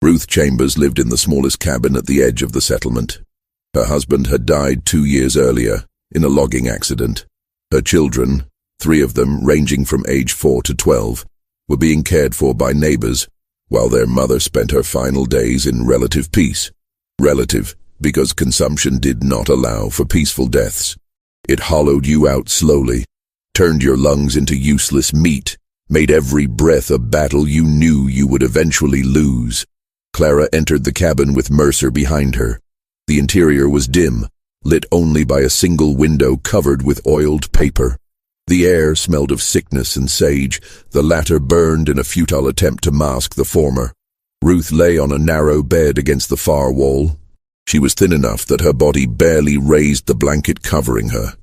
Ruth Chambers lived in the smallest cabin at the edge of the settlement. Her husband had died 2 years earlier in a logging accident. Her children, 3 of them ranging from age 4 to 12, were being cared for by neighbors, while their mother spent her final days in relative peace. Relative, because consumption did not allow for peaceful deaths. It hollowed you out slowly, turned your lungs into useless meat, made every breath a battle you knew you would eventually lose. Clara entered the cabin with Mercer behind her. The interior was dim, lit only by a single window covered with oiled paper. The air smelled of sickness and sage, the latter burned in a futile attempt to mask the former. Ruth lay on a narrow bed against the far wall. She was thin enough that her body barely raised the blanket covering her.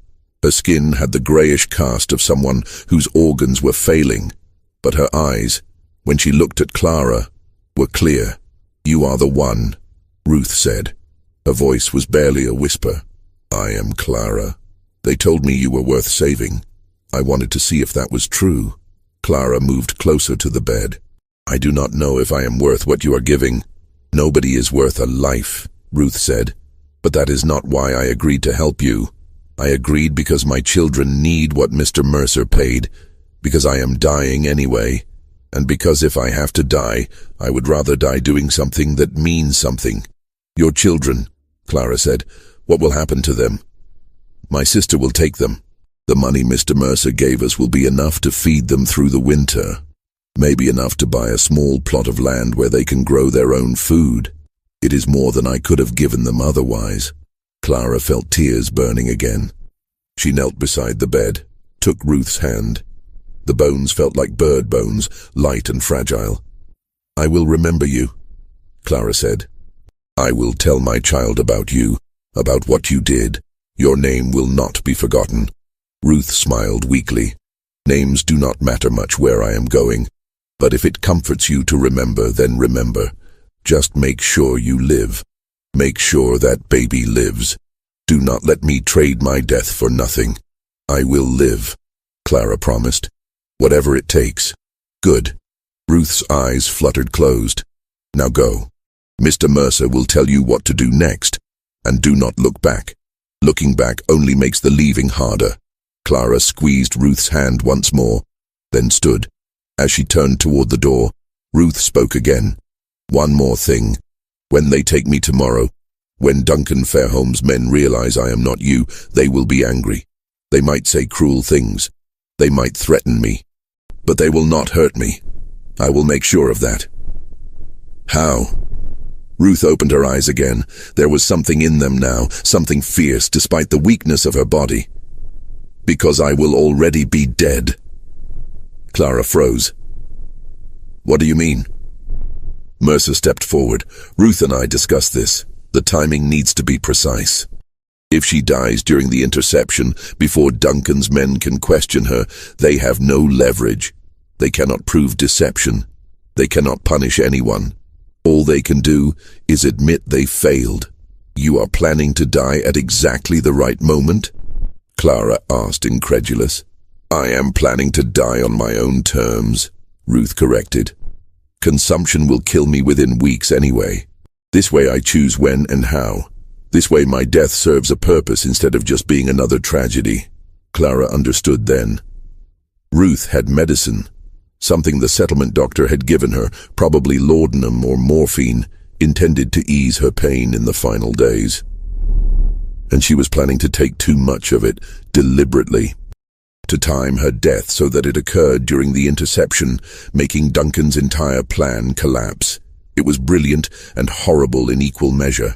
Her skin had the grayish cast of someone whose organs were failing, but her eyes, when she looked at Clara, were clear. "You are the one," Ruth said. Her voice was barely a whisper. "I am Clara. They told me you were worth saving. I wanted to see if that was true." Clara moved closer to the bed. "I do not know if I am worth what you are giving." "Nobody is worth a life," Ruth said. "But that is not why I agreed to help you. I agreed because my children need what Mr. Mercer paid, because I am dying anyway, and because if I have to die, I would rather die doing something that means something." "Your children," Clara said. "What will happen to them?" "My sister will take them. The money Mr. Mercer gave us will be enough to feed them through the winter. Maybe enough to buy a small plot of land where they can grow their own food. It is more than I could have given them otherwise." Clara felt tears burning again. She knelt beside the bed, took Ruth's hand. The bones felt like bird bones, light and fragile. "I will remember you," Clara said. "I will tell my child about you, about what you did. Your name will not be forgotten." Ruth smiled weakly. "Names do not matter much where I am going, but if it comforts you to remember, then remember. Just make sure you live. Make sure that baby lives. Do not let me trade my death for nothing. I will live," Clara promised. "Whatever it takes." "Good." Ruth's eyes fluttered closed. "Now go. Mr. Mercer will tell you what to do next, and do not look back. Looking back only makes the leaving harder." Clara squeezed Ruth's hand once more, then stood. As she turned toward the door, Ruth spoke again. "One more thing. When they take me tomorrow, when Duncan Fairholme's men realize I am not you, they will be angry. They might say cruel things. They might threaten me. But they will not hurt me. I will make sure of that." "How?" Ruth opened her eyes again. There was something in them now, something fierce despite the weakness of her body. "Because I will already be dead." Clara froze. "What do you mean?" Mercer stepped forward. "Ruth and I discussed this. The timing needs to be precise. If she dies during the interception, before Duncan's men can question her, they have no leverage. They cannot prove deception. They cannot punish anyone. All they can do is admit they failed. You are planning to die at exactly the right moment?" Clara asked, incredulous. "I am planning to die on my own terms," Ruth corrected. "Consumption will kill me within weeks anyway. This way I choose when and how. This way my death serves a purpose instead of just being another tragedy." Clara understood then. Ruth had medicine, something the settlement doctor had given her, probably laudanum or morphine, intended to ease her pain in the final days. And she was planning to take too much of it, deliberately, to time her death so that it occurred during the interception, making Duncan's entire plan collapse. It was brilliant and horrible in equal measure.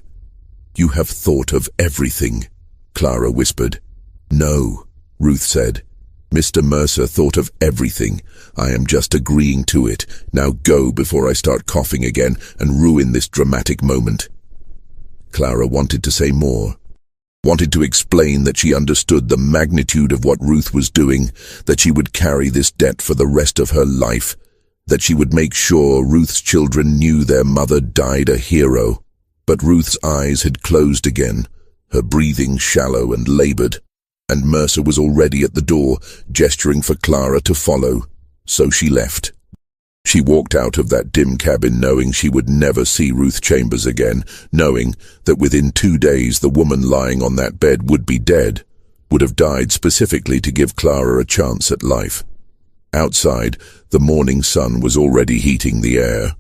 "You have thought of everything," Clara whispered. "No," Ruth said. Mr. Mercer thought of everything. I am just agreeing to it. Now go before I start coughing again and ruin this dramatic moment. Clara wanted to say more. Wanted to explain that she understood the magnitude of what Ruth was doing, that she would carry this debt for the rest of her life, that she would make sure Ruth's children knew their mother died a hero. But Ruth's eyes had closed again, her breathing shallow and labored, and Mercer was already at the door, gesturing for Clara to follow. So she left. She walked out of that dim cabin knowing she would never see Ruth Chambers again, knowing that within 2 days the woman lying on that bed would be dead, would have died specifically to give Clara a chance at life. Outside, the morning sun was already heating the air.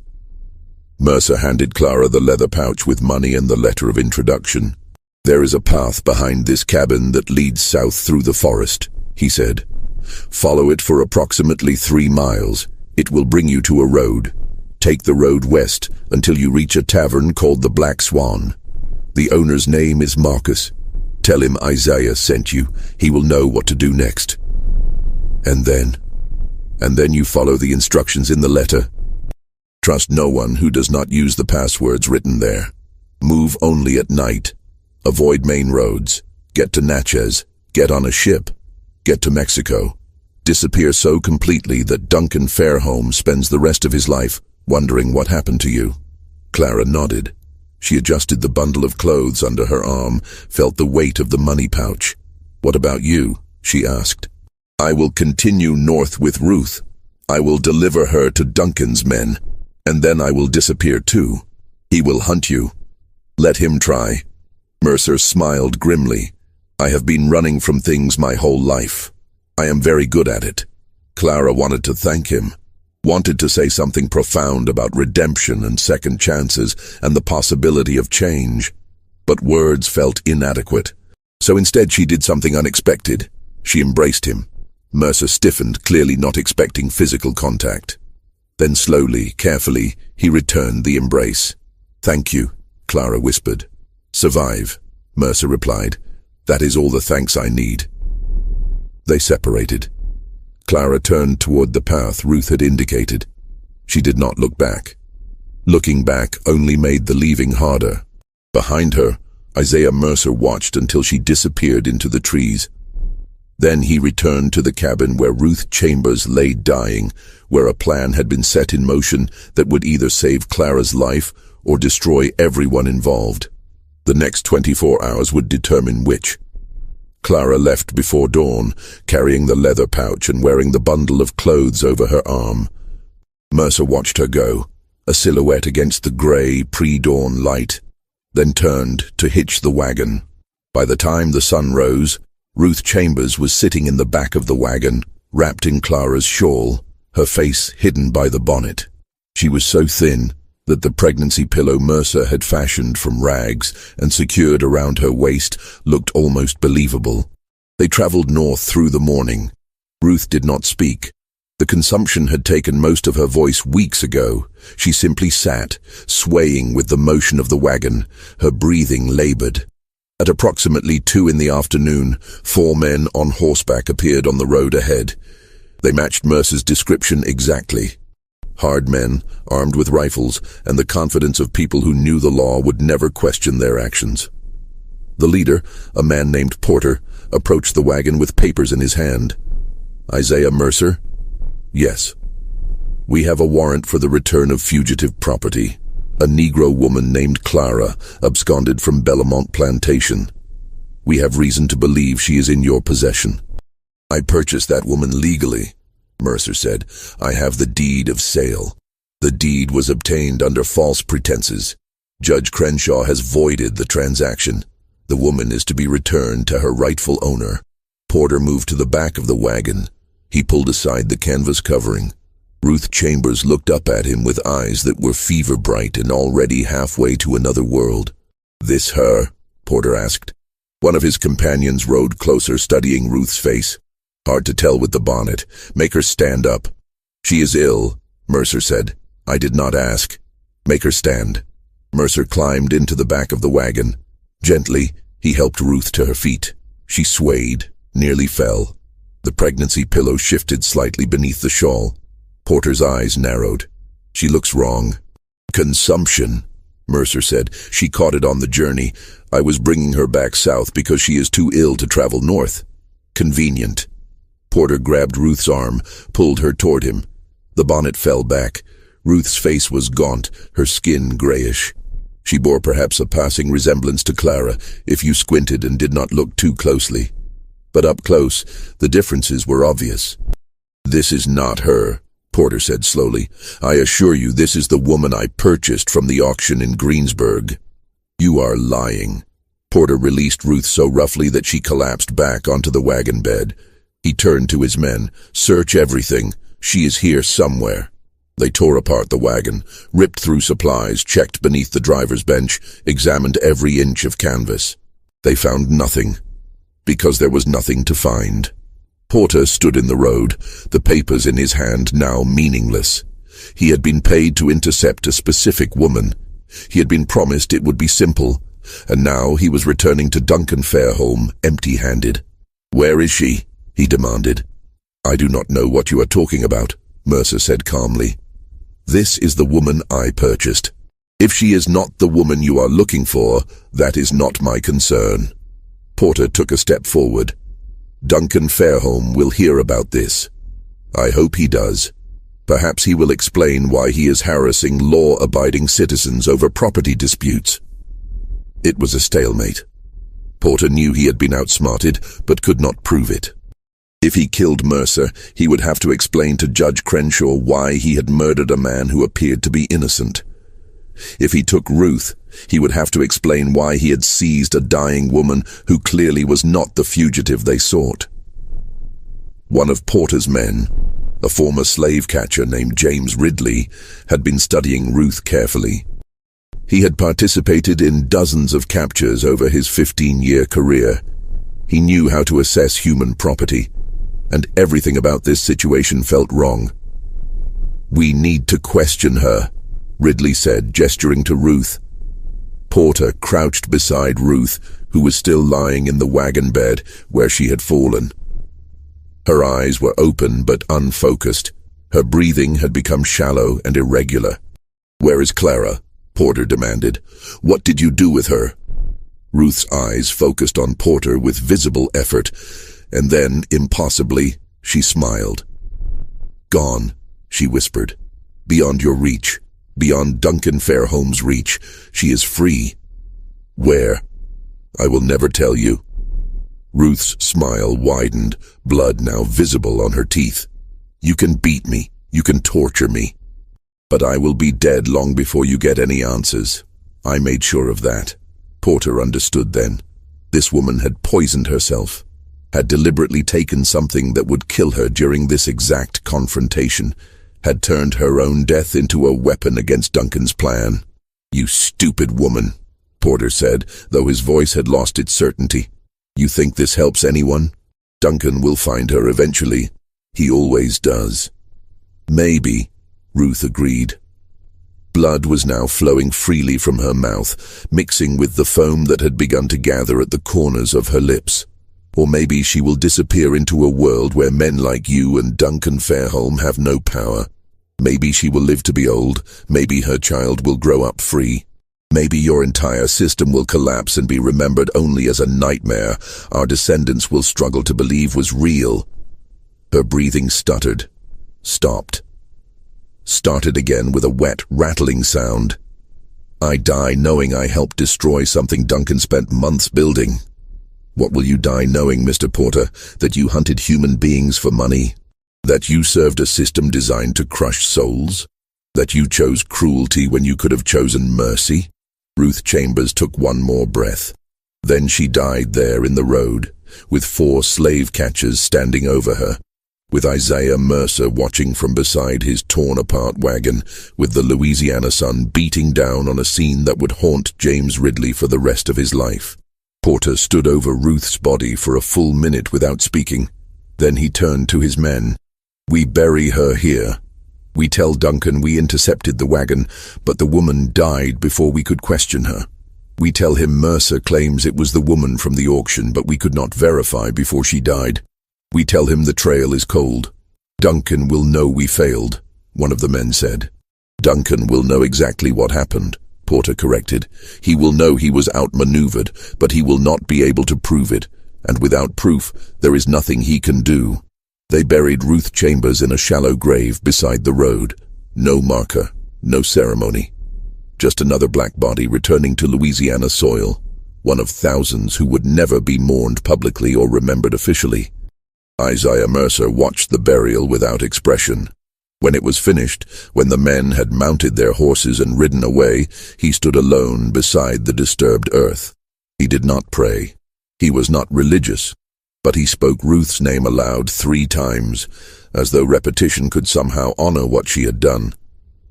Mercer handed Clara the leather pouch with money and the letter of introduction. "There is a path behind this cabin that leads south through the forest," he said. "Follow it for approximately 3 miles. It will bring you to a road. Take the road west until you reach a tavern called the Black Swan. The owner's name is Marcus. Tell him Isaiah sent you. He will know what to do next. And then you follow the instructions in the letter. Trust no one who does not use the passwords written there. Move only at night. Avoid main roads. Get to Natchez. Get on a ship. Get to Mexico. Disappear so completely that Duncan Fairholme spends the rest of his life wondering what happened to you." Clara nodded. She adjusted the bundle of clothes under her arm, felt the weight of the money pouch. "What about you?" she asked. "I will continue north with Ruth. I will deliver her to Duncan's men, and then I will disappear too. He will hunt you. Let him try." Mercer smiled grimly. "I have been running from things my whole life. I am very good at it." Clara wanted to thank him, wanted to say something profound about redemption and second chances and the possibility of change, but words felt inadequate. So instead she did something unexpected. She embraced him. Mercer stiffened, clearly not expecting physical contact. Then slowly, carefully, he returned the embrace. "Thank you," Clara whispered. "Survive," Mercer replied. "That is all the thanks I need." They separated. Clara turned toward the path Ruth had indicated. She did not look back. Looking back only made the leaving harder. Behind her, Isaiah Mercer watched until she disappeared into the trees. Then he returned to the cabin where Ruth Chambers lay dying, where a plan had been set in motion that would either save Clara's life or destroy everyone involved. The next 24 hours would determine which. Clara left before dawn, carrying the leather pouch and wearing the bundle of clothes over her arm. Mercer watched her go, a silhouette against the gray, pre-dawn light, then turned to hitch the wagon. By the time the sun rose, Ruth Chambers was sitting in the back of the wagon, wrapped in Clara's shawl, her face hidden by the bonnet. She was so thin that the pregnancy pillow Mercer had fashioned from rags and secured around her waist looked almost believable. They traveled north through the morning. Ruth did not speak. The consumption had taken most of her voice weeks ago. She simply sat, swaying with the motion of the wagon, her breathing labored. At approximately 2 in the afternoon, 4 men on horseback appeared on the road ahead. They matched Mercer's description exactly. Hard men, armed with rifles, and the confidence of people who knew the law would never question their actions. The leader, a man named Porter, approached the wagon with papers in his hand. "Isaiah Mercer?" "Yes. We have a warrant for the return of fugitive property. A Negro woman named Clara absconded from Bellamont Plantation. We have reason to believe she is in your possession." "I purchased that woman legally," Mercer said. "I have the deed of sale. The deed was obtained under false pretenses. Judge Crenshaw has voided the transaction. The woman is to be returned to her rightful owner." Porter moved to the back of the wagon. He pulled aside the canvas covering. Ruth Chambers looked up at him with eyes that were fever-bright and already halfway to another world. "This her?" Porter asked. One of his companions rode closer, studying Ruth's face. "Hard to tell with the bonnet. Make her stand up." "She is ill," Mercer said. "I did not ask." "Make her stand." Mercer climbed into the back of the wagon. Gently, he helped Ruth to her feet. She swayed, nearly fell. The pregnancy pillow shifted slightly beneath the shawl. Porter's eyes narrowed. She looks wrong. Consumption, Mercer said. She caught it on the journey. I was bringing her back south because she is too ill to travel north. Convenient. Porter grabbed Ruth's arm, pulled her toward him. The bonnet fell back. Ruth's face was gaunt, her skin grayish. She bore perhaps a passing resemblance to Clara, if you squinted and did not look too closely. But up close, the differences were obvious. This is not her, Porter said slowly. I assure you this is the woman I purchased from the auction in Greensburg. You are lying. Porter released Ruth so roughly that she collapsed back onto the wagon bed. He turned to his men. Search everything. She is here somewhere. They tore apart the wagon, ripped through supplies, checked beneath the driver's bench, examined every inch of canvas. They found nothing, because there was nothing to find. Porter stood in the road, the papers in his hand now meaningless. He had been paid to intercept a specific woman. He had been promised it would be simple, and now he was returning to Duncan Fairholme empty-handed. Where is she? He demanded. I do not know what you are talking about, Mercer said calmly. This is the woman I purchased. If she is not the woman you are looking for, that is not my concern. Porter took a step forward. Duncan Fairholme will hear about this. I hope he does. Perhaps he will explain why he is harassing law-abiding citizens over property disputes. It was a stalemate. Porter knew he had been outsmarted, but could not prove it. If he killed Mercer, he would have to explain to Judge Crenshaw why he had murdered a man who appeared to be innocent. If he took Ruth, he would have to explain why he had seized a dying woman who clearly was not the fugitive they sought. One of Porter's men, a former slave catcher named James Ridley, had been studying Ruth carefully. He had participated in dozens of captures over his 15-year career. He knew how to assess human property, and everything about this situation felt wrong. We need to question her, Ridley said, gesturing to Ruth. Porter crouched beside Ruth, who was still lying in the wagon bed where she had fallen. Her eyes were open but unfocused. Her breathing had become shallow and irregular. Where is Clara? Porter demanded. What did you do with her? Ruth's eyes focused on Porter with visible effort, and then, impossibly, she smiled. Gone, she whispered. Beyond your reach. Beyond Duncan Fairholme's reach. She is free. Where? I will never tell you. Ruth's smile widened, blood now visible on her teeth. You can beat me. You can torture me. But I will be dead long before you get any answers. I made sure of that. Porter understood then. This woman had poisoned herself, had deliberately taken something that would kill her during this exact confrontation, had turned her own death into a weapon against Duncan's plan. You stupid woman, Porter said, though his voice had lost its certainty. You think this helps anyone? Duncan will find her eventually. He always does. Maybe, Ruth agreed. Blood was now flowing freely from her mouth, mixing with the foam that had begun to gather at the corners of her lips. Or maybe she will disappear into a world where men like you and Duncan Fairholme have no power. Maybe she will live to be old. Maybe her child will grow up free. Maybe your entire system will collapse and be remembered only as a nightmare our descendants will struggle to believe was real. Her breathing stuttered, stopped, started again with a wet, rattling sound. I die knowing I helped destroy something Duncan spent months building. What will you die knowing, Mr. Porter? That you hunted human beings for money? That you served a system designed to crush souls? That you chose cruelty when you could have chosen mercy? Ruth Chambers took one more breath. Then she died there in the road, with 4 slave catchers standing over her, with Isaiah Mercer watching from beside his torn-apart wagon, with the Louisiana sun beating down on a scene that would haunt James Ridley for the rest of his life. Porter stood over Ruth's body for a full minute without speaking. Then he turned to his men. We bury her here. We tell Duncan we intercepted the wagon, but the woman died before we could question her. We tell him Mercer claims it was the woman from the auction, but we could not verify before she died. We tell him the trail is cold. Duncan will know we failed, one of the men said. Duncan will know exactly what happened, Porter corrected. He will know he was outmaneuvered, but he will not be able to prove it, and without proof, there is nothing he can do. They buried Ruth Chambers in a shallow grave beside the road. No marker, no ceremony. Just another black body returning to Louisiana soil, one of thousands who would never be mourned publicly or remembered officially. Isaiah Mercer watched the burial without expression. When it was finished, when the men had mounted their horses and ridden away, he stood alone beside the disturbed earth. He did not pray. He was not religious, but he spoke Ruth's name aloud 3 times, as though repetition could somehow honor what she had done.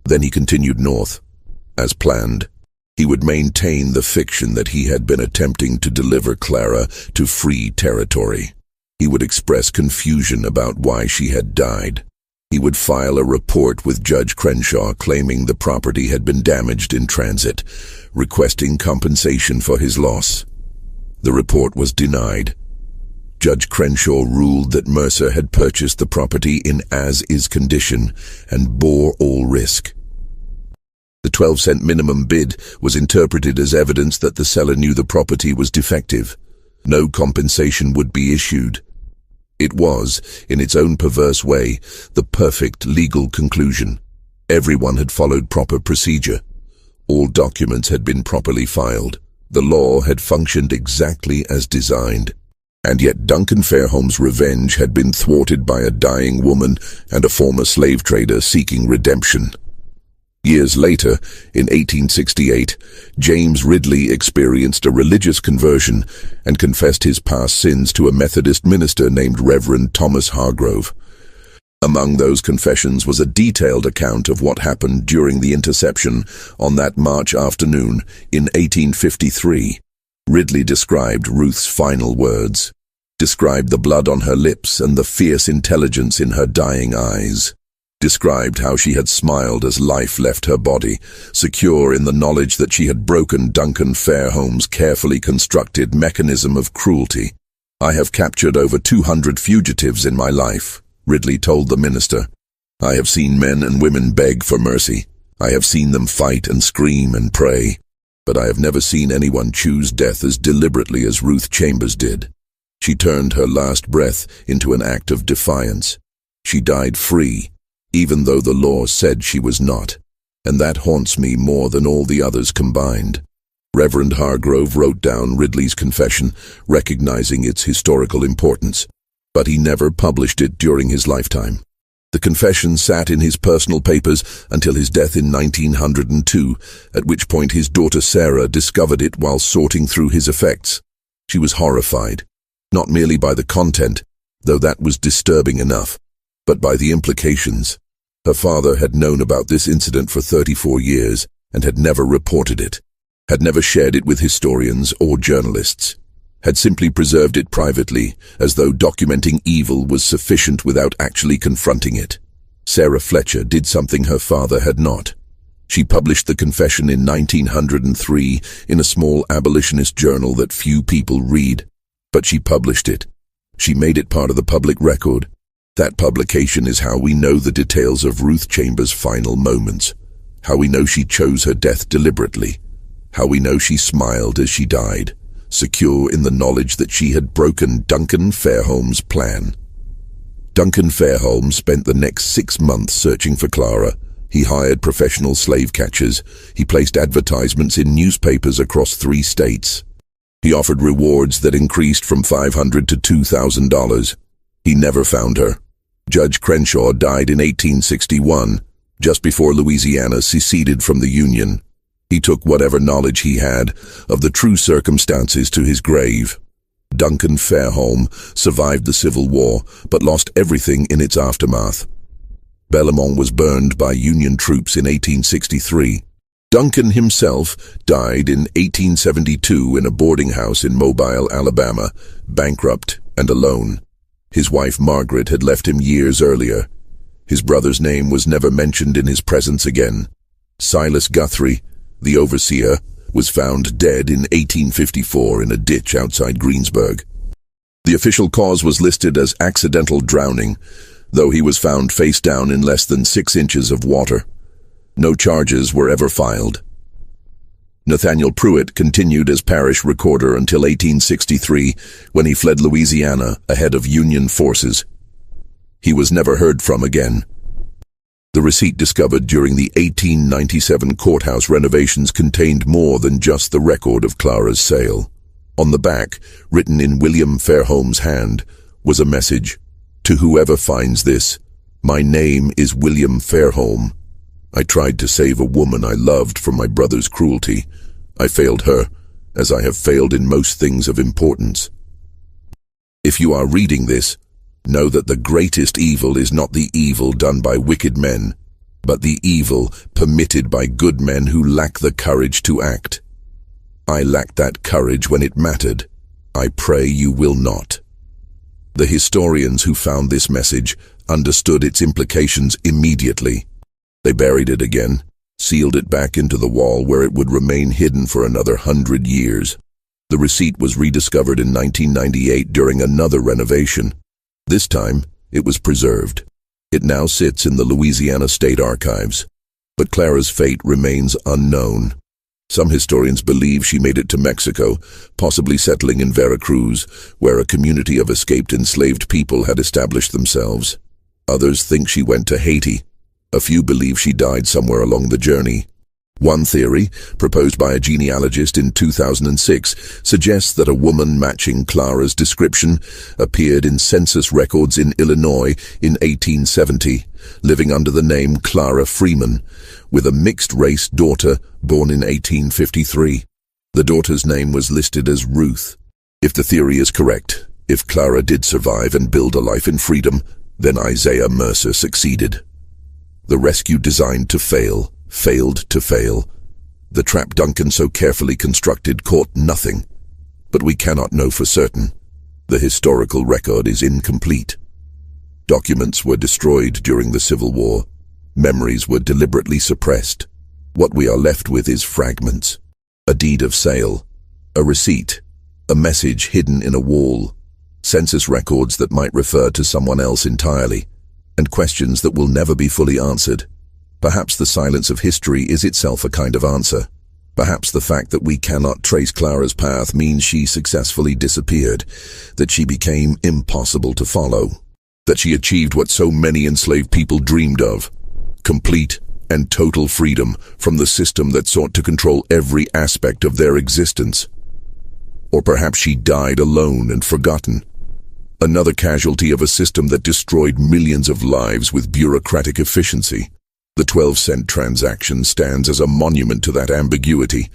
Then he continued north. As planned, he would maintain the fiction that he had been attempting to deliver Clara to free territory. He would express confusion about why she had died. He would file a report with Judge Crenshaw claiming the property had been damaged in transit, requesting compensation for his loss. The report was denied. Judge Crenshaw ruled that Mercer had purchased the property in as-is condition and bore all risk. The 12-cent minimum bid was interpreted as evidence that the seller knew the property was defective. No compensation would be issued. It was, in its own perverse way, the perfect legal conclusion. Everyone had followed proper procedure. All documents had been properly filed. The law had functioned exactly as designed. And yet Duncan Fairholme's revenge had been thwarted by a dying woman and a former slave trader seeking redemption. Years later, in 1868, James Ridley experienced a religious conversion and confessed his past sins to a Methodist minister named Reverend Thomas Hargrove. Among those confessions was a detailed account of what happened during the interception on that March afternoon in 1853. Ridley described Ruth's final words, described the blood on her lips and the fierce intelligence in her dying eyes. Described how she had smiled as life left her body, secure in the knowledge that she had broken Duncan Fairholme's carefully constructed mechanism of cruelty. "I have captured over 200 fugitives in my life," Ridley told the minister. "I have seen men and women beg for mercy. I have seen them fight and scream and pray. But I have never seen anyone choose death as deliberately as Ruth Chambers did. She turned her last breath into an act of defiance. She died free, even though the law said she was not, and that haunts me more than all the others combined." Reverend Hargrove wrote down Ridley's confession, recognizing its historical importance, but he never published it during his lifetime. The confession sat in his personal papers until his death in 1902, at which point his daughter Sarah discovered it while sorting through his effects. She was horrified, not merely by the content, though that was disturbing enough, but by the implications. Her father had known about this incident for 34 years and had never reported it, had never shared it with historians or journalists, had simply preserved it privately, as though documenting evil was sufficient without actually confronting it. Sarah Fletcher did something her father had not. She published the confession in 1903 in a small abolitionist journal that few people read, but she published it. She made it part of the public record. That publication is how we know the details of Ruth Chambers' final moments, how we know she chose her death deliberately, how we know she smiled as she died, secure in the knowledge that she had broken Duncan Fairholme's plan. Duncan Fairholme spent the next 6 months searching for Clara. He hired professional slave catchers. He placed advertisements in newspapers across 3 states. He offered rewards that increased from $500 to $2,000. He never found her. Judge Crenshaw died in 1861, just before Louisiana seceded from the Union. He took whatever knowledge he had of the true circumstances to his grave. Duncan Fairholme survived the Civil War, but lost everything in its aftermath. Belmont was burned by Union troops in 1863. Duncan himself died in 1872 in a boarding house in Mobile, Alabama, bankrupt and alone. His wife Margaret had left him years earlier. His brother's name was never mentioned in his presence again. Silas Guthrie, the overseer, was found dead in 1854 in a ditch outside Greensburg. The official cause was listed as accidental drowning, though he was found face down in less than 6 inches of water. No charges were ever filed. Nathaniel Pruitt continued as parish recorder until 1863, when he fled Louisiana ahead of Union forces. He was never heard from again. The receipt discovered during the 1897 courthouse renovations contained more than just the record of Clara's sale. On the back, written in William Fairholme's hand, was a message: "To whoever finds this, my name is William Fairholme. I tried to save a woman I loved from my brother's cruelty. I failed her, as I have failed in most things of importance. If you are reading this, know that the greatest evil is not the evil done by wicked men, but the evil permitted by good men who lack the courage to act. I lacked that courage when it mattered. I pray you will not." The historians who found this message understood its implications immediately. They buried it again, sealed it back into the wall where it would remain hidden for another 100 years. The receipt was rediscovered in 1998 during another renovation. This time, it was preserved. It now sits in the Louisiana State Archives. But Clara's fate remains unknown. Some historians believe she made it to Mexico, possibly settling in Veracruz, where a community of escaped enslaved people had established themselves. Others think she went to Haiti. A few believe she died somewhere along the journey. One theory, proposed by a genealogist in 2006, suggests that a woman matching Clara's description appeared in census records in Illinois in 1870, living under the name Clara Freeman, with a mixed-race daughter born in 1853. The daughter's name was listed as Ruth. If the theory is correct, if Clara did survive and build a life in freedom, then Isaiah Mercer succeeded. The rescue designed to fail failed to fail. The trap Duncan so carefully constructed caught nothing. But we cannot know for certain. The historical record is incomplete. Documents were destroyed during the Civil War. Memories were deliberately suppressed. What we are left with is fragments. A deed of sale, a receipt, a message hidden in a wall, census records that might refer to someone else entirely, and questions that will never be fully answered. Perhaps the silence of history is itself a kind of answer. Perhaps the fact that we cannot trace Clara's path means she successfully disappeared, that she became impossible to follow, that she achieved what so many enslaved people dreamed of: complete and total freedom from the system that sought to control every aspect of their existence. Or perhaps she died alone and forgotten, another casualty of a system that destroyed millions of lives with bureaucratic efficiency. The 12-cent transaction stands as a monument to that ambiguity.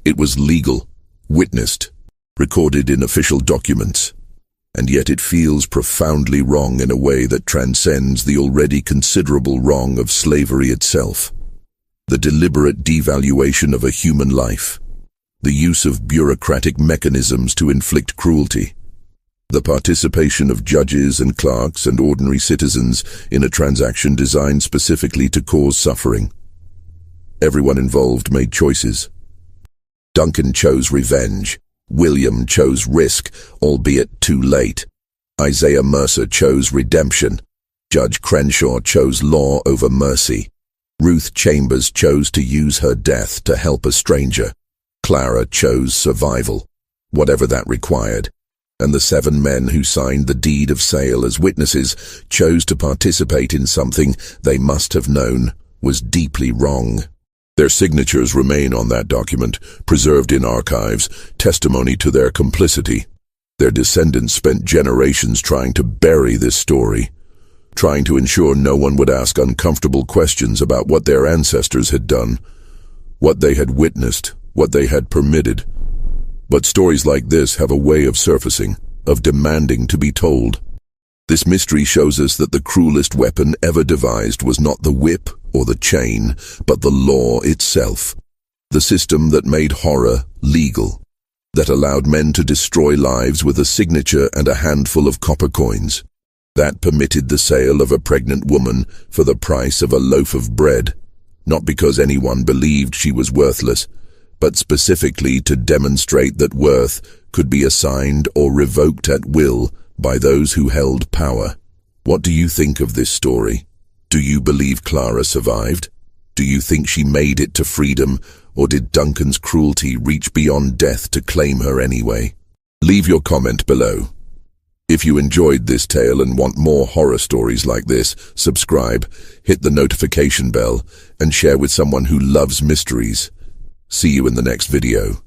It was legal, witnessed, recorded in official documents, and yet it feels profoundly wrong in a way that transcends the already considerable wrong of slavery itself. The deliberate devaluation of a human life, the use of bureaucratic mechanisms to inflict cruelty, the participation of judges and clerks and ordinary citizens in a transaction designed specifically to cause suffering. Everyone involved made choices. Duncan chose revenge. William chose risk, albeit too late. Isaiah Mercer chose redemption. Judge Crenshaw chose law over mercy. Ruth Chambers chose to use her death to help a stranger. Clara chose survival, whatever that required. And the 7 men who signed the deed of sale as witnesses chose to participate in something they must have known was deeply wrong. Their signatures remain on that document, preserved in archives, testimony to their complicity. Their descendants spent generations trying to bury this story, trying to ensure no one would ask uncomfortable questions about what their ancestors had done, what they had witnessed, what they had permitted. But stories like this have a way of surfacing, of demanding to be told. This mystery shows us that the cruelest weapon ever devised was not the whip or the chain, but the law itself. The system that made horror legal, that allowed men to destroy lives with a signature and a handful of copper coins, that permitted the sale of a pregnant woman for the price of a loaf of bread, not because anyone believed she was worthless, but specifically to demonstrate that worth could be assigned or revoked at will by those who held power. What do you think of this story? Do you believe Clara survived? Do you think she made it to freedom, or did Duncan's cruelty reach beyond death to claim her anyway? Leave your comment below. If you enjoyed this tale and want more horror stories like this, subscribe, hit the notification bell, and share with someone who loves mysteries. See you in the next video.